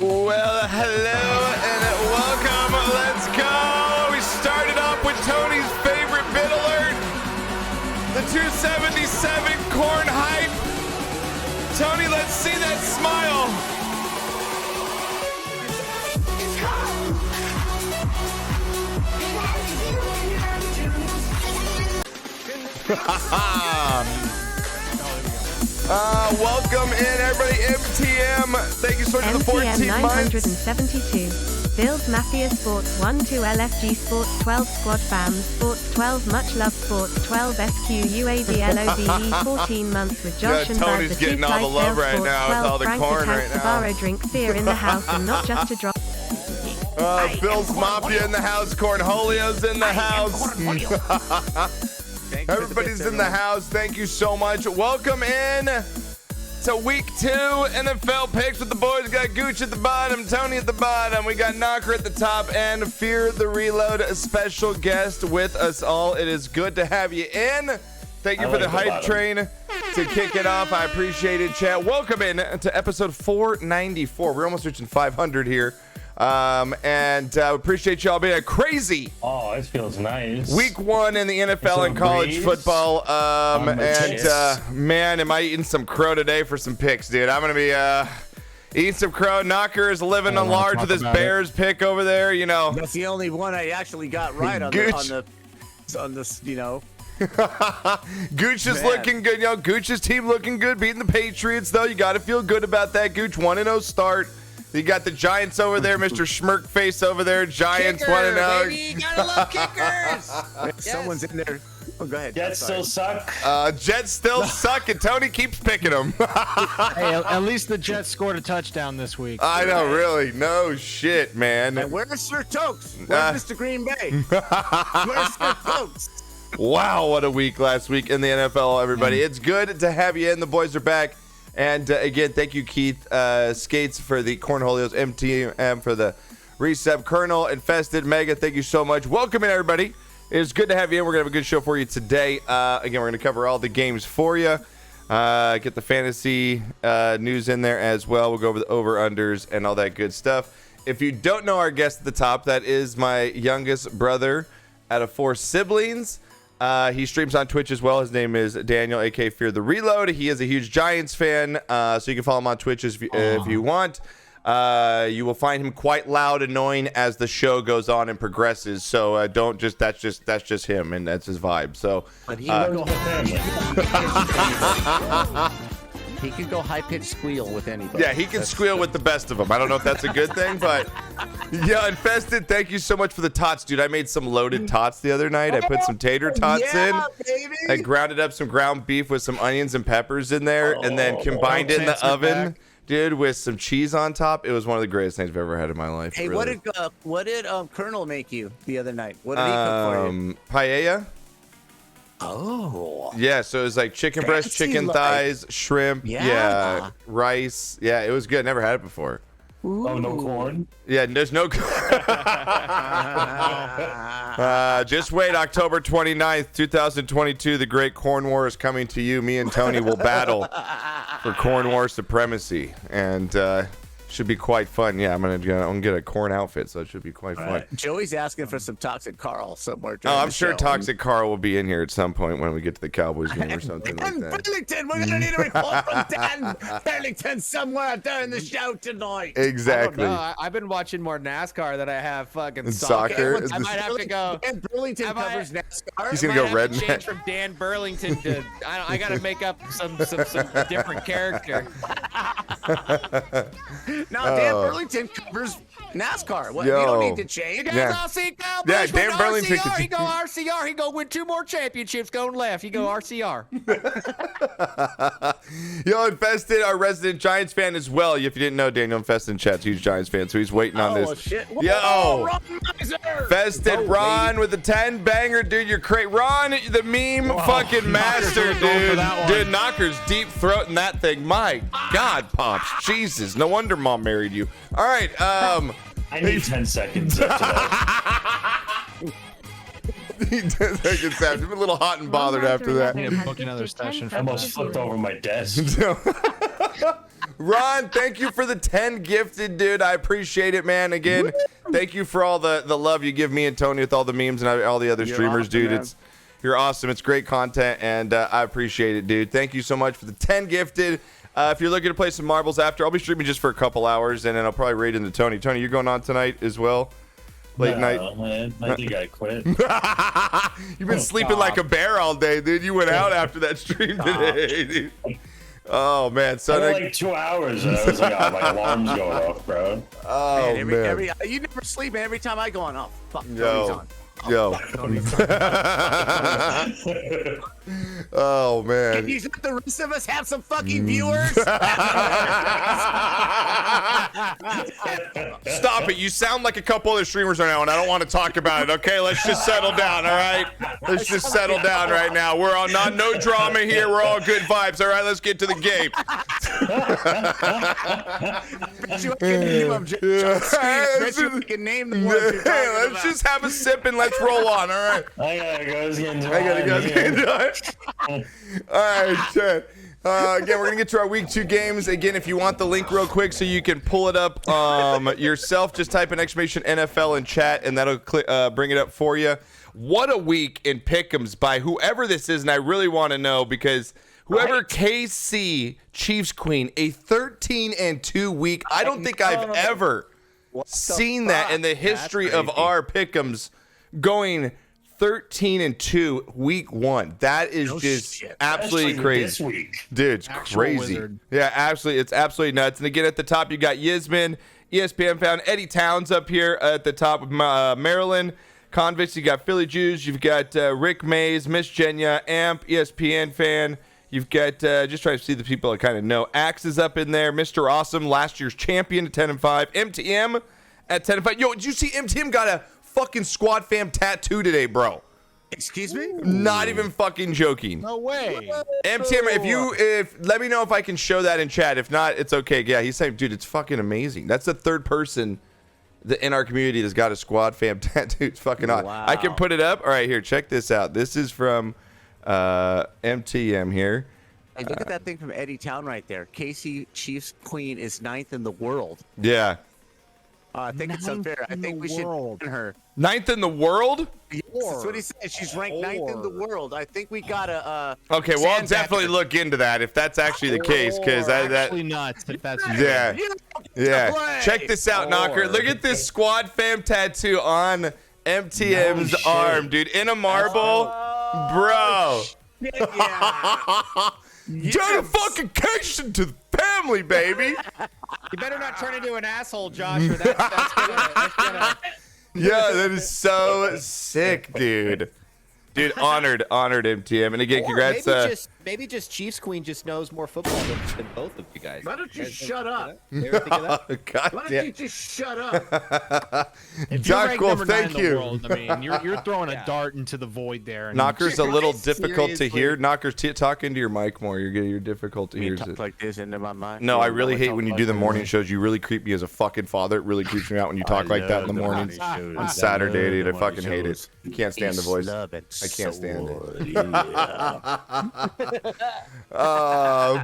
Well, hello and welcome. Let's go. We started off with Tony's favorite bit alert. The 277 corn hype. Tony, let's see that smile. Welcome in, everybody. MTM, thank you so much for the 14 MTM months. 972. Bills Mafia Sports 1-2 LFG Sports 12 Squad Fam Sports 12 Much Love Sports 12 SQ UAB LOVE 14 months with Josh and Tony's Buzz getting all the love right now with all the Frank corn the right now. Tabaro drinks beer in the house and not just to drop. Bill's Mafia in the house. Cornholio's in the house. Everybody's in the house. Thank you so much. Welcome in to week 2 NFL picks with the boys. We got Gooch at the bottom, Tony at the bottom. We got Knocker at the top, and Fear the Reload, a special guest with us all. It is good to have you in. Thank you for the hype train to kick it off. I appreciate it, chat. Welcome in to episode 494. We're almost reaching 500 here. And appreciate y'all being a crazy. Oh, it feels nice. Week 1 in the NFL and college football. Man, am I eating some crow today for some picks, dude. I'm gonna be eating some crow. Knocker is living on large with his Bears pick over there. You know, that's the only one I actually got right on this. You know, Gooch is looking good. You know, Gooch's team looking good, beating the Patriots though. You got to feel good about that. Gooch 1-0 start. You got the Giants over there, Mr. Schmirk face over there. Giants 1-0. Baby, gotta love kickers. Someone's in there. Oh, go ahead. Jets still suck. Jets still suck, and Tony keeps picking them. Hey, at least the Jets scored a touchdown this week. I know, really. No shit, man. And where's Sir Tokes? Where's Mr. Green Bay? Where's Sir Tokes? Wow, what a week last week in the NFL, everybody. It's good to have you in. The boys are back. And again, thank you, Keith Skates, for the Cornholios, MTM for the Recep, Colonel, Infested, Mega. Thank you so much. Welcome in, everybody. It's good to have you in. We're going to have a good show for you today. Again, we're going to cover all the games for you. Get the fantasy news in there as well. We'll go over the over-unders and all that good stuff. If you don't know our guest at the top, that is my youngest brother out of 4 siblings. He streams on Twitch as well. His name is Daniel, aka Fear the Reload. He is a huge Giants fan, so you can follow him on Twitch if you want. You will find him quite loud, annoying as the show goes on and progresses. So don't just that's just him, and that's his vibe. So But he can go high-pitched squeal with anybody. Yeah, he can squeal with the best of them. I don't know if that's a good thing, but yeah, Infested, thank you so much for the tots, dude. I made some loaded tots the other night. I put some tater tots in. Baby. I grounded up some ground beef with some onions and peppers in there, and then combined it in the oven, dude, with some cheese on top. It was one of the greatest things I've ever had in my life. Hey, really. what did Colonel make you the other night? What did he cook for you? Paella. Oh. Yeah, so it was like chicken breast, chicken thighs, shrimp, rice. Yeah, it was good. Never had it before. Ooh. Oh, no corn? Yeah, there's no. Just wait, October 29th, 2022. The Great Corn War is coming to you. Me and Tony will battle for Corn War supremacy, and should be quite fun. Yeah, I'm gonna get a corn outfit, so it should be quite fun. Joey's asking for some Toxic Carl somewhere. Oh, I'm sure Toxic Carl will be in here at some point when we get to the Cowboys game or something like that. Burlington, we're gonna need a report from Dan Burlington somewhere during the show tonight. Exactly. I've been watching more NASCAR than I have fucking soccer. I might have to go. Dan Burlington covers NASCAR. He's gonna go redneck. Change from Dan Burlington to I gotta make up some different character. No, Dan Burlington covers NASCAR. What? You don't need to change. You guys all see Cowboys Yeah, with Dan Burlington. RCR. He go RCR. He go win 2 more championships going left. He go RCR. Yo, Infested, our resident Giants fan as well. If you didn't know, Daniel Infested in chat's a huge Giants fan, so he's waiting on this. Shit. Yo, Ron Miser. Infested Ron with the 10 banger, dude. You're great. Ron, the meme fucking master, dude. Dude, Knocker's deep throating that thing. My God, Pops. Jesus. No wonder Mom married you. All right. I need 10 seconds after that. 10 seconds after. I'm a little hot and bothered after that. I need to book another session I almost flipped over my desk. Ron, thank you for the 10 gifted, dude. I appreciate it, man. Again, thank you for all the love you give me and Tony with all the memes and all the other streamers, awesome, dude. man. You're awesome. It's great content, and I appreciate it, dude. Thank you so much for the 10 gifted. If you're looking to play some marbles after, I'll be streaming just for a couple hours, and then I'll probably raid into Tony. Tony, you're going on tonight as well? Late night? Man, I think I quit. You've been sleeping like a bear all day, dude. You went out after that stream today, dude. Oh, man. I Son, had like 2 hours, and I was like, oh, my alarm's going off, bro. oh, Man, man. you never sleep, man. Every time I go on, oh, fuck, Tony's Yo. on. Yo. Oh, man. Can you let the rest of us have some fucking viewers? Stop it. You sound like a couple other streamers right now, and I don't want to talk about it, okay? Let's just settle down, all right? Let's just settle down right now. We're on no drama here. We're all good vibes, all right? Let's get to the game. Bet you I can name them, bet you I can name the ones you're talking Let's about. just have a sip and let's roll on, all right? I gotta go. It's getting I gotta go. dry. All right, shit. Again, we're gonna get to our week 2 games. Again, if you want the link real quick so you can pull it up yourself, just type in exclamation NFL in chat and that'll bring it up for you. What a week in pick'ems by whoever this is, and I really want to know because whoever KC Chiefs Queen, a 13-2 week. I don't think I've ever seen that in the history of our pick'ems going 13-2 week 1. That is just absolutely Especially crazy. This week. Dude, it's Actual crazy. wizard. Yeah, absolutely. It's absolutely nuts. And again, at the top, you got Yisman, ESPN found Eddie Towns up here at the top of Maryland. Convicts, you got Philly Jews. You've got Rick Mays, Miss Jenya, Amp, ESPN fan. You've got, just trying to see the people I kind of know. Axe is up in there. Mr. Awesome, last year's champion at 10-5. MTM at 10-5. Yo, did you see MTM got a fucking Squad Fam tattoo today, bro? Excuse me? Not even fucking joking. No way. MTM, let me know if I can show that in chat. If not, it's okay. Yeah, he's saying, dude, it's fucking amazing. That's the third person in our community that's got a Squad Fam tattoo. It's fucking odd. Wow. I can put it up. All right, here, check this out. This is from MTM here. Hey, look at that thing from Eddie Town right there. KC Chiefs Queen is 9th in the world. Yeah. I think it's unfair. I think we should ban her. 9th in the world? Yes, that's what he said. She's ranked 9th in the world. I think we gotta. Okay, well, I'll sandbag definitely her. look into that if that's actually the case, because that. Actually nuts, if that's Yeah. You don't get to Yeah. play. Check this out, Knocker. Look at this Squad Fam tattoo on MTM's No shit. arm, dude. In a marble. Bro. Yeah. Dedication to the family, baby. You better not turn into an asshole, Josh, or that's gonna Yeah, that is so sick, dude. Dude, honored MTM. And again, Or congrats. maybe just Chiefs Queen just knows more football than both of you guys. Why don't you guys shut up? You ever think of that? God Why don't damn. you just shut up? If you're Doc ranked Wolf, number 9 thank in the you. world, I mean, you're throwing a dart into the void there. And Knocker's a little difficult to Seriously. hear. Knocker's talk into your mic more. You're difficult to hear. Talk like this into my mind. No, I really hate when you do the morning shows. You really creep me as a fucking father. It really creeps me out when you talk like that in the morning. On Saturday, dude. I fucking hate it. You can't stand the voice. I can't stand it.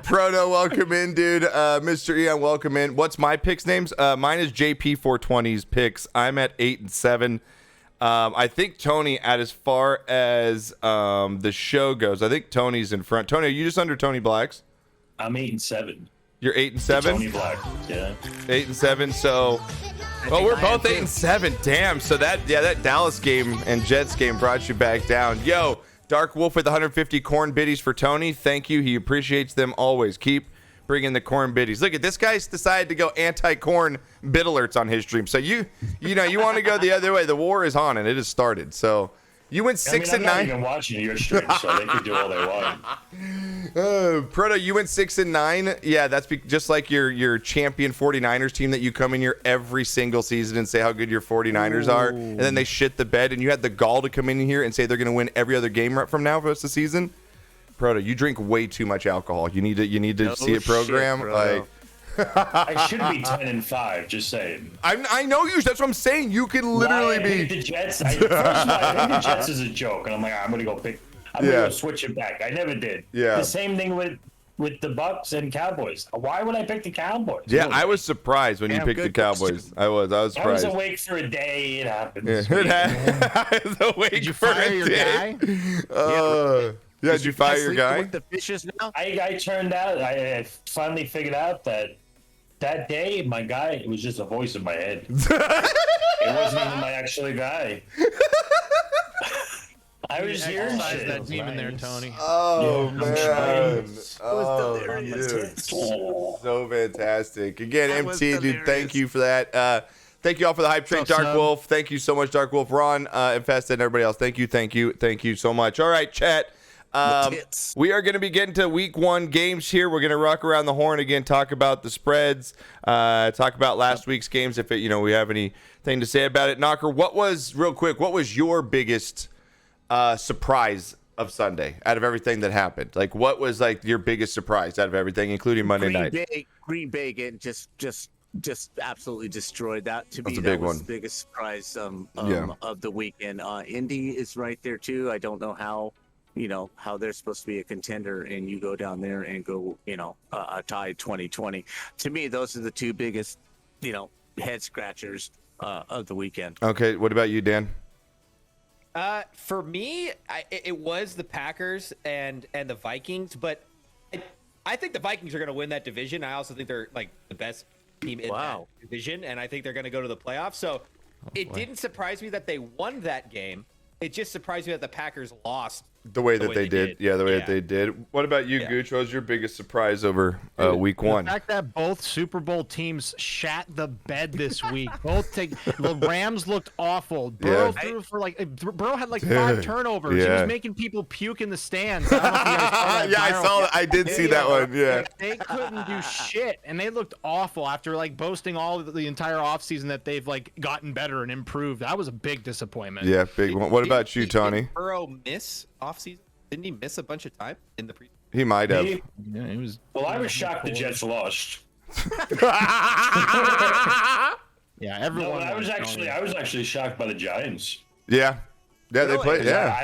Proto, welcome in, dude. Mr. Eon, welcome in. What's my picks names? Mine is JP420's picks. I'm at 8-7. I think Tony, at as far as the show goes, I think Tony's in front. Tony, are you just under Tony Black's? I'm 8-7. You're 8-7. Tony Black. Yeah. 8-7. So, well, we're both 8-7. Damn. So that Dallas game and Jets game brought you back down. Yo, Dark Wolf with 150 corn biddies for Tony. Thank you. He appreciates them always. Keep bringing the corn biddies. Look at this guy's decided to go anti-corn bid alerts on his stream. So you want to go the other way. The war is on and it has started. So you went 6 I'm and not 9. even watching your stream, so they can do all they want. Proto, you went 6 and 9. Yeah, that's just like your champion 49ers team that you come in here every single season and say how good your 49ers are, and then they shit the bed, and you had the gall to come in here and say they're going to win every other game right from now for the rest of the season. Proto, you drink way too much alcohol. You need to see a program. Shit, Proto. I should be 10-5. Just saying. I know you. That's what I'm saying. You could literally Why I picked be. the Jets. First of all, I think the Jets is a joke, and I'm like, I'm gonna go switch it back. I never did. Yeah. The same thing with with the Bucks and Cowboys. Why would I pick the Cowboys? Yeah, No I way. was surprised when you Damn, picked the good Cowboys. question. I was I was surprised. awake for a day. It happens. I was awake Did you for fire a your day. guy? Yeah, did you fire your Sleep guy? with the fishes now? I turned out. I finally figured out that day my guy was just a voice in my head. It wasn't even my actual guy. I was hearing Exercise shit. that demon there, Tony. Oh Yeah, I'm man! trying. Oh, hilarious. dude. So fantastic. Again, That was MT, dude, thank hilarious. you for that. Thank you all for the hype train, What's up, Dark son? Wolf. Thank you so much, Dark Wolf, Ron, Infested, and everybody else. Thank you so much. All right, chat. Tits. We are going to be getting to week 1 games here. We're going to rock around the horn again, talk about the spreads, talk about last week's games if we have anything to say about it. Knocker, what was your biggest surprise of Sunday out of everything that happened? Like, what was like your biggest surprise out of everything, including Monday night? Green Bay getting just absolutely destroyed. That to That's me, a that big was one. the biggest surprise Yeah. of the weekend. Indy is right there too. I don't know how they're supposed to be a contender, and you go down there and go a tie 2020. To me, those are the two biggest head scratchers of the weekend. Okay, what about you, Dan? For me, it was the Packers and the Vikings, but I think the Vikings are going to win that division. I also think they're like the best team in Wow. that division, and I think they're going to go to the playoffs. So it didn't surprise me that they won that game. It just surprised me that the Packers lost. The way that they did. Yeah, the way that Yeah. they did. What about you, Yeah. Gooch? What was your biggest surprise over week 1? The fact that both Super Bowl teams shat the bed this week. The Rams looked awful. Burrow threw for Burrow had like 5 turnovers. He Yeah. was making people puke in the stands. I don't know if you guys saw that Yeah, I viral- saw that. I did see that one. Yeah. They couldn't do shit, and they looked awful after like boasting all of the entire offseason that they've like gotten better and improved. That was a big disappointment. Yeah, big one. What about you, Tony? Did Burrow miss offseason? Didn't he miss a bunch of time in the pre? He might have. Me? Yeah, it was. Well, I was shocked the Jets lost. Yeah, No, everyone. but I was Tony. actually shocked by the Giants. Yeah. Yeah, they played. Yeah. I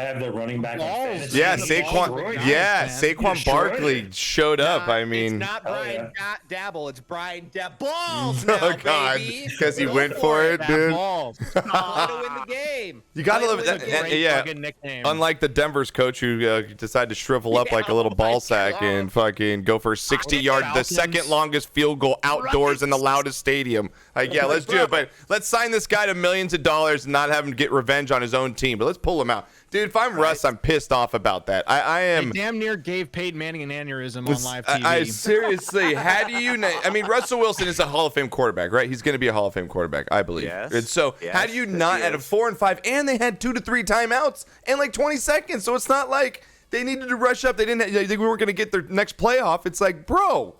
have the running back on Balls. fantasy. Yeah, The ball Saquon. destroyed. Yeah, Man. Saquon Destroyed Barkley it. showed up. I mean, it's not Oh, Brian yeah. Dabble, it's Brian Balls now, oh god, baby. because he Go went for it, That dude. balls. Way to win the game. You gotta Way love to that. win the and- game. yeah. Fucking nickname. Unlike the Denver's coach who decided to shrivel up like a Yeah, little oh my ball sack God. and fucking go for a 60-yard, the Falcons. second longest field goal outdoors in the loudest stadium. Like, yeah, let's do it, but let's sign this guy to millions of dollars and not have him get revenge on his own team. But let's pull him out, dude. If I'm Russ, I'm pissed off about that. I am. They damn near gave Peyton Manning an aneurysm on live TV. I seriously, how do you? I mean, Russell Wilson is a Hall of Fame quarterback, right? He's going to be a Hall of Fame quarterback, I believe. Yes. And so, how do you Yes, not he at a is. 4 and 5, and they had 2 to 3 timeouts and like 20 seconds, so it's not like they needed to rush up. They didn't. They weren't going to get their next playoff. It's like, bro,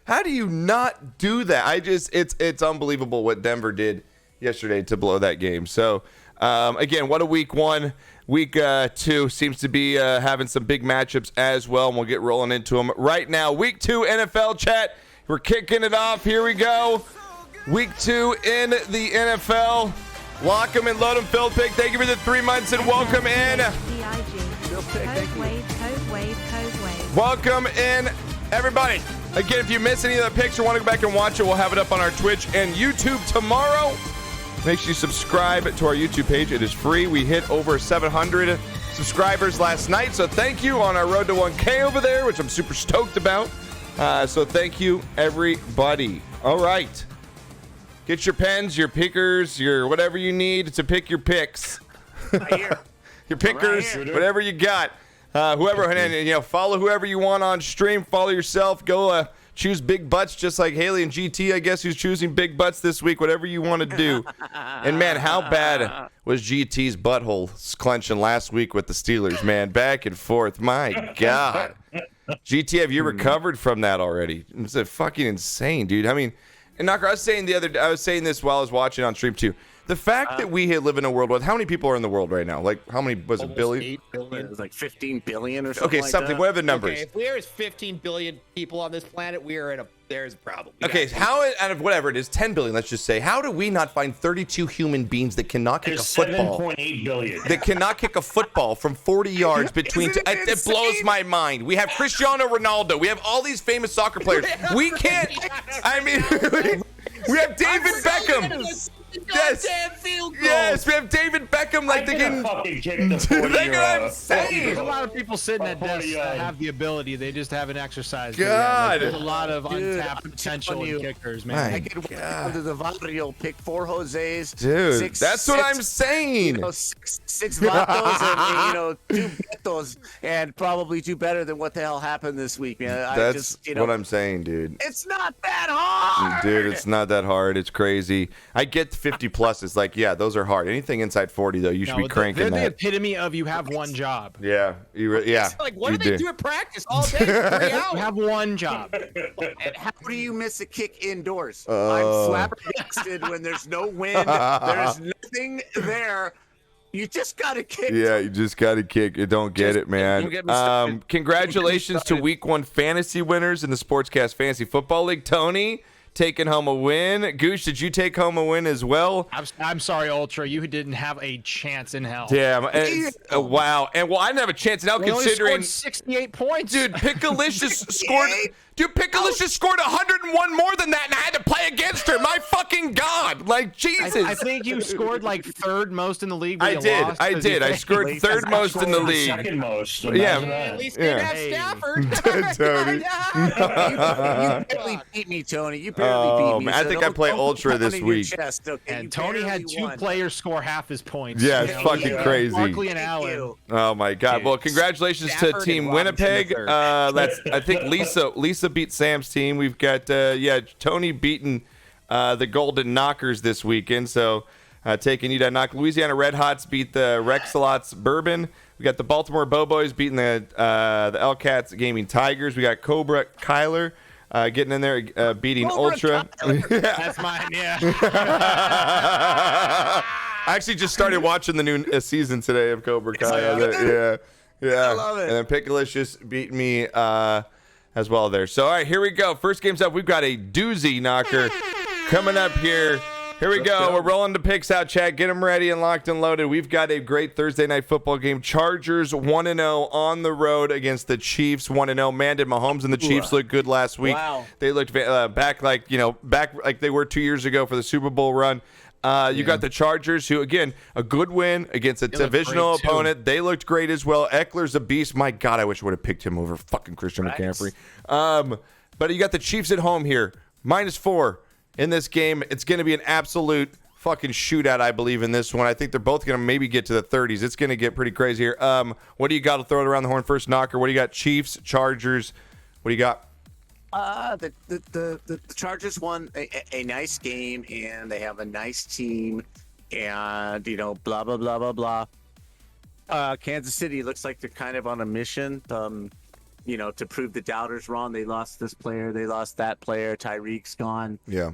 how do you not do that? It's unbelievable what Denver did yesterday to blow that game. So, again, what a week 1. Week 2 seems to be having some big matchups as well, and we'll get rolling into them right now. Week 2 NFL chat. We're kicking it off. Here we go. Week 2 in the NFL. Lock 'em and load 'em, Phil Pig. Thank you for the 3 months and welcome in. Code wave. Welcome in, everybody. Again, if you miss any of the picks or want to go back and watch it, we'll have it up on our Twitch and YouTube tomorrow. Make sure you subscribe to our YouTube page. It is free. We hit over 700 subscribers last night, so thank you on our road to 1K over there, which I'm super stoked about. So thank you, everybody. All right. Get your pens, your pickers, your whatever you need to pick your picks. Your pickers, Right here. whatever you got. Whoever, and follow whoever you want on stream. Follow yourself. Go choose big butts, just like Haley and GT, I guess, who's choosing big butts this week. Whatever you want to do. And man, how bad was GT's butthole clenching last week with the Steelers? Man, back and forth. My God, GT, have you recovered from that already? It's fucking insane, dude. I mean, and Knocker, I was saying this while I was watching on stream too. The fact that we live in a world with how many people are in the world right now? Like how many was it? Almost Billion? 8 billion. It was like 15 billion or something. Okay, like something. that. Whatever the numbers. Okay, if there is 15 billion people on this planet, there's a problem. We Okay, gotta- how out of whatever it is, 10 billion, let's just say, how do we not find 32 human beings that cannot kick a There's football? 7.8 billion. That cannot kick a football from 40 yards between Isn't it it blows insane? my mind. We have Cristiano Ronaldo. We have all these famous soccer players. We can't. I mean, we have David Beckham. Yes. Yes, we have David Beckham. Like I they can can. fucking kick the 40 That's what I'm saying. There's a lot of people sitting at desks that 40, have the ability. They just haven't exercised. it yet. God. Like, there's a lot of Dude, untapped I'm potential telling you. in kickers, My man. I could walk under the barrio, pick 4 Jose's, Dude, that's what I'm saying. You know, six vatos and, you know, 2 betos, and probably do better than what the hell happened this week, man. That's what I'm saying, dude. It's not that hard, Dude, it's not that hard. It's crazy. I get 50 plus. It's like, yeah, those are hard. Anything inside 40, though, you should be cranking they're the that. epitome of you have one job. Yeah, yeah. Like, what you do they do at practice all day? 3 You hours. have one job. And how do you miss a kick indoors? Oh. I'm flabbergasted when there's no wind. There's nothing there. You just got to kick. Yeah, you just got to kick it. Don't get it, man. don't get me started. Congratulations to Week 1 fantasy winners in the Sportscast Fantasy Football League. Tony taking home a win. Gooch, did you take home a win as well? I'm sorry, Ultra. You didn't have a chance in hell. Damn. Wow. And well, I didn't have a chance now We only considering. scored 68 points. Dude, Pickalicious scored. Dude, Pickalicious scored 101 more than that, and I had to play against her. My fucking God. Like, Jesus. I think you scored like 3rd most in the league. but I you did. lost I 'cause you did. I played scored late. 3rd most in the league. Second most. Yeah. Imagine At that. least they didn't have Hey. Stafford. Tony. You barely beat me, Tony. You barely beat me. man, I so think I don't- play don't Ultra pound this on your week. chest, okay? And You Tony had barely 2 won. players score half his points. Yeah, You it's know, fucking yeah. crazy. Barkley and Thank Allen. you. Oh my God! Well, congratulations to Stafford Team and Robinson Winnipeg. III. That's I think Lisa beat Sam's team. We've got Tony beating the Golden Knockers this weekend. So taking you to knock Louisiana Red Hots beat the Rexalots Bourbon. We got the Baltimore Boboys beating the L-Cats Gaming Tigers. We got Cobra Kyler getting in there beating Cobra Ultra. That's mine, yeah. I actually just started watching the new season today of Cobra Kai. Yeah. I love it. And then Pickalicious beat me as well there. So, all right, here we go. First game's up. We've got a doozy knocker coming up here. Here we go. We're rolling the picks out, Chad. Get them ready and locked and loaded. We've got a great Thursday night football game. Chargers 1-0 on the road against the Chiefs 1-0. Man, did Mahomes and the Chiefs look good last week. Wow. They looked back like they were 2 years ago for the Super Bowl run. You got the Chargers, who, again, a good win against a looked divisional great, too. opponent. They looked great as well. Eckler's a beast. My God, I wish I would have picked him over fucking Christian McCaffrey. But you got the Chiefs at home here, -4 in this game. It's going to be an absolute fucking shootout, I believe, in this one. I think they're both going to maybe get to the 30s. It's going to get pretty crazy here. What do you got to throw it around the horn first, Knocker? What do you got? Chiefs, Chargers. What do you got? The Chargers won a nice game, and they have a nice team, and blah blah blah blah blah. Kansas City looks like they're kind of on a mission, to prove the doubters wrong. They lost this player, they lost that player. Tyreek's gone. Yeah.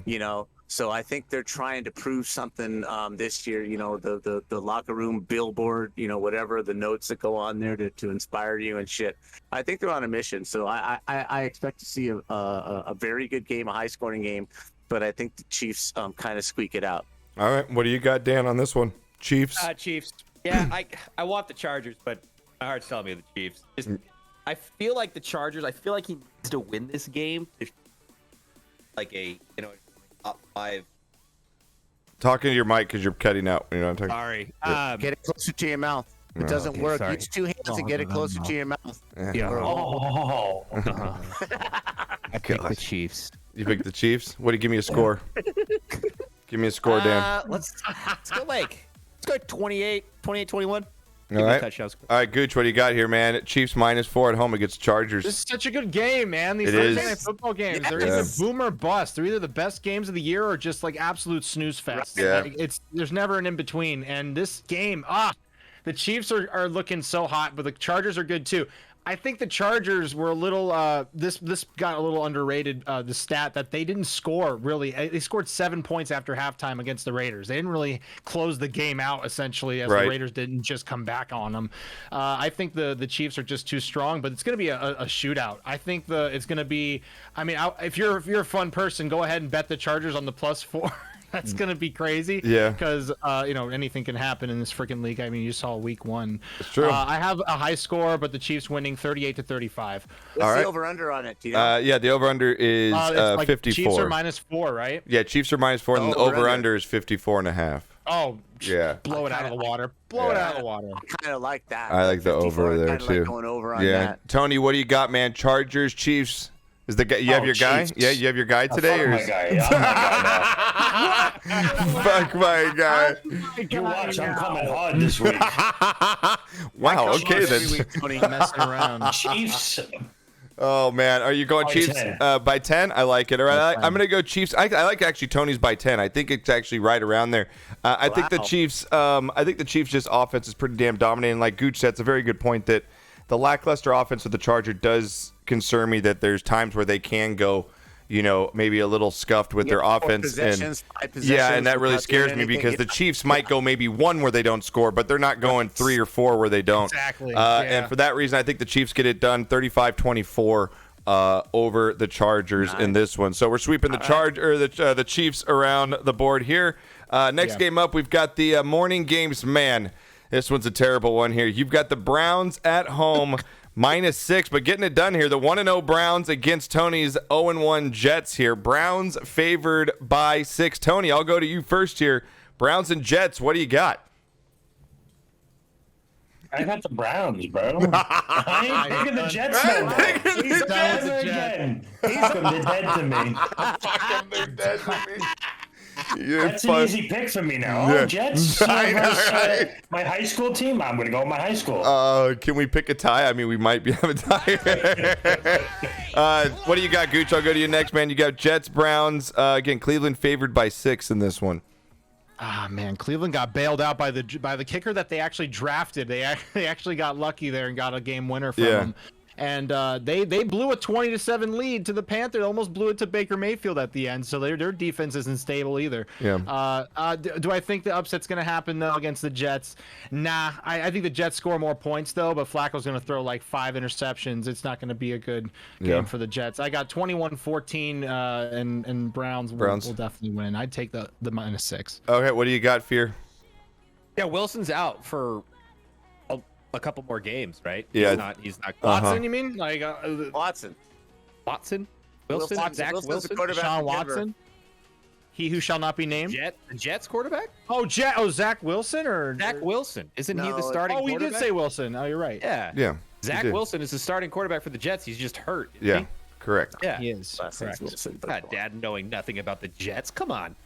So I think they're trying to prove something this year. The locker room billboard, whatever the notes that go on there to inspire you and shit. I think they're on a mission. So I expect to see a very good game, a high scoring game, but I think the Chiefs kind of squeak it out. All right. What do you got, Dan, on this one? Chiefs? Chiefs. Yeah, I want the Chargers, but my heart's telling me the Chiefs. I feel like the Chargers. I feel like he needs to win this game. Like a top 5. Talking to your mic because you're cutting out. You know what I'm talking Sorry. Get it closer to your mouth. It doesn't work. sorry. Use 2 hands and get it closer to your mouth. Oh. I pick the Chiefs. You picked the Chiefs? What do you give me a score? Give me a score, Dan. Let's go let's go 28-21. All right. Touchdowns. All right, Gooch, what do you got here, man? Chiefs -4 at home against Chargers. This is such a good game, man. These It Thursday is. night football games, they're Yeah. either boom or bust. They're either the best games of the year or just like absolute snooze fest. Yeah. Like, there's never an in between. And this game, the Chiefs are looking so hot, but the Chargers are good too. I think the Chargers were a little. This got a little underrated. The stat that they didn't score really. They scored 7 points after halftime against the Raiders. They didn't really close the game out essentially, as the Raiders didn't just come back on them. I think the Chiefs are just too strong, but it's going to be a shootout. I think it's going to be. I mean, if you're a fun person, go ahead and bet the Chargers on the +4. That's gonna be crazy. Yeah. Because anything can happen in this freaking league. I mean, you saw week 1. It's true. I have a high score, but the Chiefs winning 38-35. What's All right. the over/under on it? Do you know? Yeah, the over/under is It's like 54. Chiefs are -4, right? Yeah, Chiefs are -4, and the over/under is 54.5. Oh, Yeah. blow it out of the water. Blow it out of the water. I kind of like that. I like the 54, over there kinda too. Like going over on Yeah, that. Tony, what do you got, man? Chargers, Chiefs. Is the guy you have your guy? Chiefs. Yeah, you have your guy today, Fuck or my guy. I'm my guy now. fuck my guy? You watch, I'm coming hard this week. Wow. Okay then. Every week, Tony messing around. Chiefs. Oh man, are you going By Chiefs 10. by 10? I like it. All right, By I'm gonna go Chiefs. I like actually Tony's by 10. I think it's actually right around there. I think the Wow. Chiefs. I think the Chiefs' just offense is pretty damn dominating. Like Gooch said, it's a very good point that the lackluster offense of the Charger does concern me. That there's times where they can go, maybe a little scuffed with their offense, and that really scares me because the Chiefs might go maybe one where they don't score, but they're not going 3 or 4 where they don't. Exactly. And for that reason, I think the Chiefs get it done 35-24 over the Chargers in this one. So we're sweeping the Chiefs around the board here. Next game up, we've got the morning games. Man, this one's a terrible one here. You've got the Browns at home. -6, but getting it done here. The 1-0 Browns against Tony's 0-1 Jets here. Browns favored by 6. Tony, I'll go to you first here. Browns and Jets, what do you got? I got the Browns, bro. I ain't picking the Jets no more. He's never again. They're dead to me. They're dead to me. That's an easy pick for me now. Yeah. Oh, Jets I know, versus, right? my high school team. I'm going to go with my high school. Can we pick a tie? I mean, we might be having a tie. What do you got, Gooch? I'll go to you next, man. You got Jets, Browns. Again, Cleveland favored by 6 in this one. Ah, man, Cleveland got bailed out by the kicker that they actually drafted. They actually got lucky there and got a game winner from him. And they blew a 20-7 lead to the Panthers. They almost blew it to Baker Mayfield at the end. So their defense isn't stable either. Yeah. Do I think the upset's going to happen though against the Jets? Nah. I think the Jets score more points though. But Flacco's going to throw like 5 interceptions. It's not going to be a good game for the Jets. I got 21-14, and Browns will definitely win. I'd take the -6. Okay. What do you got, Fear? Yeah, Wilson's out for a couple more games, right? Yeah. He's not. Watson, you mean? Like Watson. Wilson, Zach Wilson's Wilson, the quarterback Sean for Denver. Watson? He who shall not be named? the Jets quarterback? Zach Wilson or Zach Wilson. Isn't he the No, starting Oh, we quarterback? did say Wilson. Oh, you're right. Yeah. Yeah. Zach you did. Wilson is the starting quarterback for the Jets. He's just hurt. isn't Yeah. he? Correct. Yeah. He is. Last name's Correct. Wilson, but God, Dad knowing nothing about the Jets. Come on.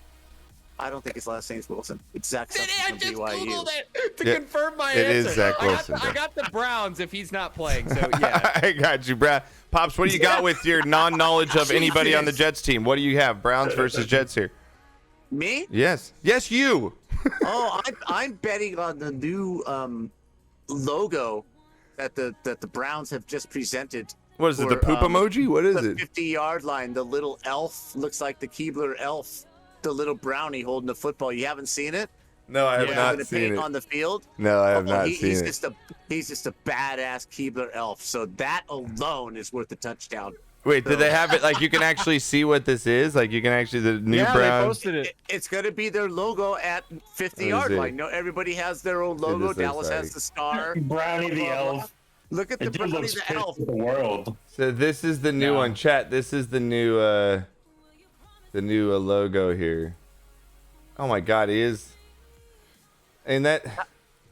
I don't think his last name's Wilson. It's Zach I something just from BYU. Googled it to Yeah, confirm my it answer. is Zach Wilson, I got the Browns if he's not playing. So yeah. I got you, Brad. Pops, what do you got with your non-knowledge of anybody on the Jets team? What do you have? Browns versus Jets here. Me? Yes. Yes, you. Oh, I'm betting on the new logo that the Browns have just presented. What is it, the for, poop emoji? What is The it? 50-yard line, the little elf looks like the Keebler elf, the little brownie holding the football. You haven't seen it? No, I have Having not to seen paint it. on the field. No, I have not he's seen it. He's just a badass Keebler elf. So that alone is worth a touchdown. Wait, did they have it? Like, you can actually see what this is? Like, you can actually, the new Yeah, Brown. they posted it. It's going to be their logo at 50-yard it? line. No, everybody has their own logo. is so Dallas sorry. has the star. Brownie the elf. Look at the It dude Brownie looks the fit elf. for the world. So this is the new Yeah. one, chat. This is the new logo here. Oh my God, it is. And that,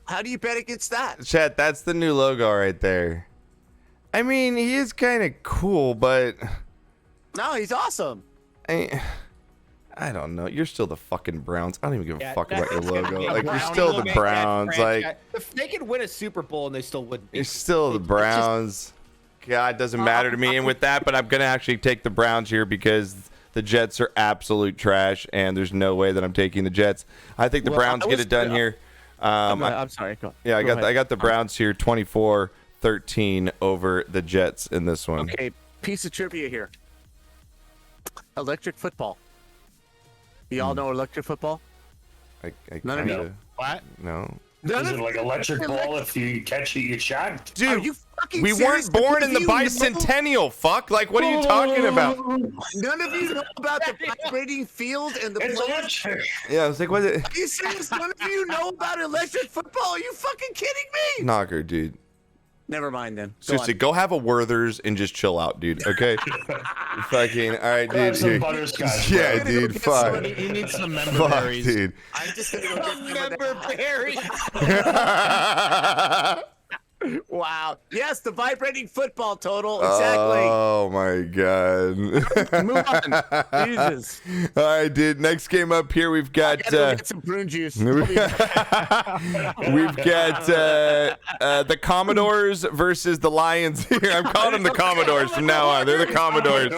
How do you bet against that? chat, that's the new logo right there. I mean, he is kind of cool, but No, he's awesome. I don't know. You're still the fucking Browns. I don't even give a Yeah, fuck about your that's gonna logo. be a Like, you're Brownie still will the make that Browns. franchise- Like, if they could win a Super Bowl and they still wouldn't be. you're still the Browns. God, doesn't matter to me. And with that, but I'm gonna actually take the Browns here because the Jets are absolute trash, and there's no way that I'm taking the Jets. I think the Well, Browns I get was- it done here. I'm sorry. Go on. Yeah, Go I got the Browns here, 24-13 13 over the Jets in this one. Okay, piece of trivia here. Electric football. You all know electric football? I None of you. kinda- What? No. Is it like electric ball? If you catch it, you get shot. Dude, Are you fucking we serious? weren't born None in of the you know- bicentennial, fuck. Like, what are you talking about? None of you know about the vibrating field and the It's players? electric. Yeah, I was like, what is it? Are you serious? None of you know about electric football? Are you fucking kidding me? Knocker, dude. Never mind then. Go Seriously, on. go have a Werther's and just chill out, dude. Okay? Fucking, all right, Grab dude. some dude. butterscotch. Yeah, We're gonna go dude, get fuck. some- He needs some member Fuck, berries. dude. I'm just gonna go get some of Remember Barry. that. Wow. Yes, the vibrating football total. Exactly. Oh, my God. Move on. Jesus. All right, dude. Next game up here, we've got... Gotta go get some prune juice. We've got the Commodores versus the Lions here. I'm calling them the Commodores from now on. They're the Commodores.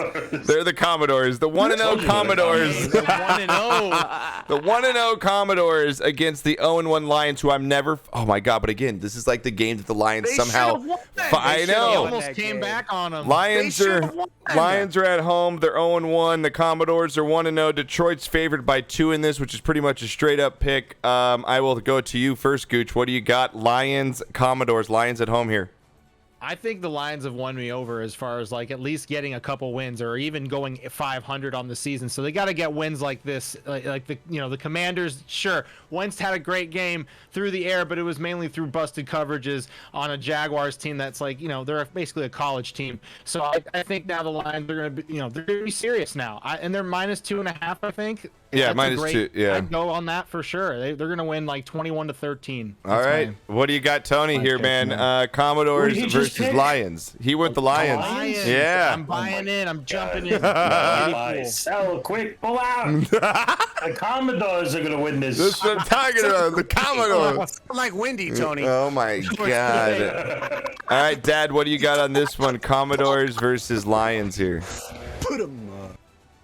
They're the Commodores. The 1-0 Commodores. The 1-0. The 1-0 Commodores against the 0-1 Lions, who I'm never... Oh, my God. But again, this is like the game that the Lions They somehow... should've won. I He know. almost came back on him. Lions They are should've won. Lions are at home. They're 0-1. The Commodores are 1-0. Detroit's favored by 2 in this, which is pretty much a straight up pick. I will go to you first, Gooch. What do you got? Lions, Commodores. Lions at home here. I think the Lions have won me over as far as like at least getting a couple wins or even going 500 on the season. So they got to get wins like this, like the the Commanders. Sure, Wentz had a great game through the air, but it was mainly through busted coverages on a Jaguars team that's like they're basically a college team. So I think now the Lions are going to be they're going to be serious now. And they're -2.5, I think. Yeah, That's a -2. Yeah. I'd go on that for sure. They're going to win like 21-13. All right. What do you got, Tony, here, man? Commodores Who did he versus just pick? Lions. He went the Lions. Lions. Yeah. I'm buying in. I'm jumping in. Buy, sell, quick, pull out. The Commodores are gonna win this. That's what I'm talking about. The Commodores. Like Wendy, Tony. Oh, my God. All right, Dad, what do you got on this one? Commodores versus Lions here. Put him up.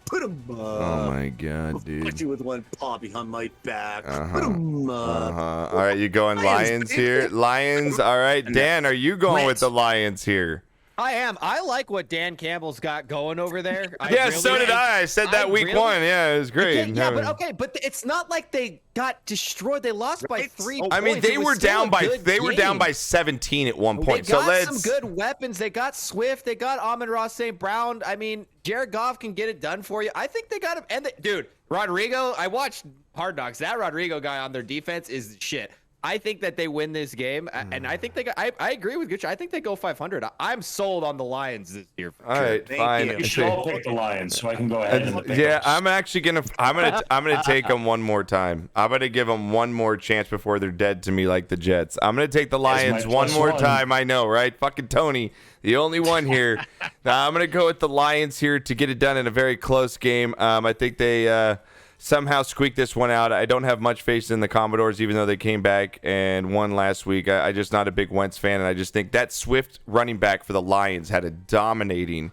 Put him up. Oh, my God, Put dude. you with one paw behind my back. Put him up. All right, you going Lions here? Lions. All right, Dan, are you going with Wentz. the Lions here? I am. I like what Dan Campbell's got going over there. Yeah, so did I. I said that week really- one. Yeah, it was great. Yeah, but it's not like they got destroyed. They lost by 3 I mean, points. they It was were still down a by good down game. by 17 at one They point. So got let's some good weapons. They got Swift. They got Amon-Ra St. Brown. I mean, Jared Goff can get it done for you. I think they got him. And dude, Rodrigo. I watched Hard Knocks. That Rodrigo guy on their defense is shit. I think that they win this game, and I think they got. I agree with Gucci. I think they go 500. I'm sold on the Lions this year. For all sure. right, Thank fine. you. You should all pick the Lions, so I can go ahead and pick Yeah, us. I'm actually I'm gonna take them one more time. I'm gonna give them one more chance before they're dead to me like the Jets. I'm gonna take the Lions my one plus more one. time. I know, right? Fucking Tony, the only one here. I'm gonna go with the Lions here to get it done in a very close game. I think they somehow squeak this one out. I don't have much faith in the Commodores, even though they came back and won last week. I just not a big Wentz fan, and I just think that Swift running back for the Lions had a dominating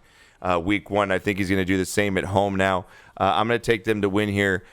week one. I think he's going to do the same at home now. I'm going to take them to win here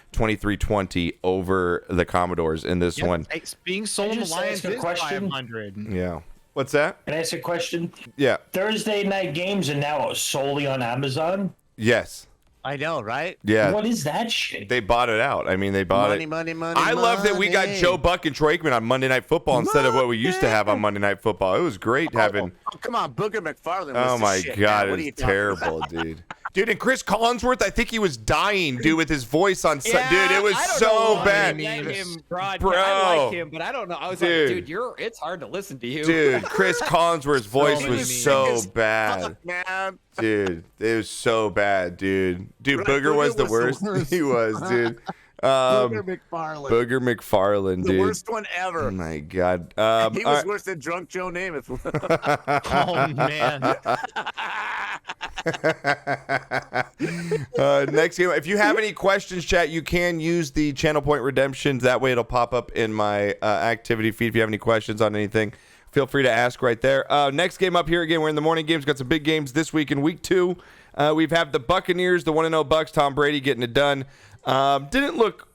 23-20 over the Commodores in this one. Hey, being sold Can I the just Lions ask a is question? 500. Yeah. What's that? Can I ask a question? Yeah. Thursday night games are now solely on Amazon. Yes. I know, right? Yeah. What is that shit? They bought it out. I mean, they bought Money, it. money, money. I love that we got money. Joe Buck and Troy Aikman on Monday Night Football instead of what we used to have on Monday Night Football. It was great having. Oh, come on, Booger McFarland. Was Oh the my shit, God, man. What are it's you talking terrible, about? dude. Dude, and Chris Collinsworth, I think he was dying, dude, with his voice on. Yeah, Dude, it was I don't know so why bad. they let him broadcast. Bro. I like him, but I don't know. I was Dude. like, dude, it's hard to listen to you. Dude, Chris Collinsworth's voice many was memes. so Sick as bad. Fuck, man. Dude, it was so bad, dude. Dude, Right, Booger was the Booger worst. was the worst. He was, dude. Booger McFarland. Booger McFarland, the dude. worst one ever. Oh my God. He all was right. worse than drunk Joe Namath. Oh man. Next game. If you have any questions, chat, you can use the Channel Point Redemptions. That way it'll pop up in my activity feed. If you have any questions on anything, feel free to ask right there. Next game up here, again, we're in the morning games. Got some big games this week in week 2. We've had the Buccaneers, the 1-0 Bucks, Tom Brady getting it done. Didn't look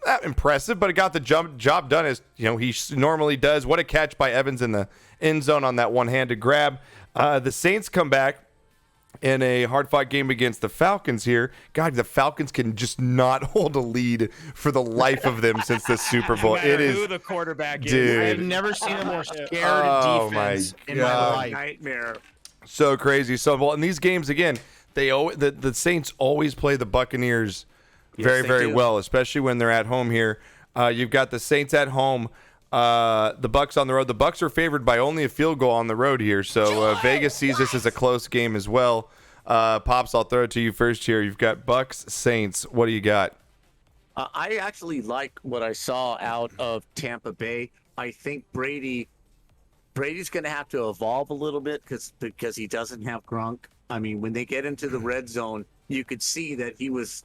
not impressive, but it got the job done as he normally does. What a catch by Evans in the end zone on that one-handed grab. The Saints come back in a hard-fought game against the Falcons here. God, the Falcons can just not hold a lead for the life of them since the Super Bowl. No matter It is who the quarterback dude. I've never seen a more scared Oh, defense my in my God. life. Nightmare. So crazy. So well, in these games again, the Saints always play the Buccaneers very, they very do. well, especially when they're at home here. You've got the Saints at home, the Bucks on the road. The Bucks are favored by only a field goal on the road here, so Vegas sees this as a close game as well. Pops, I'll throw it to you first here. You've got Bucks, Saints. What do you got? I actually like what I saw out of Tampa Bay. I think Brady's going to have to evolve a little bit because he doesn't have Gronk. I mean, when they get into the red zone, you could see that he was,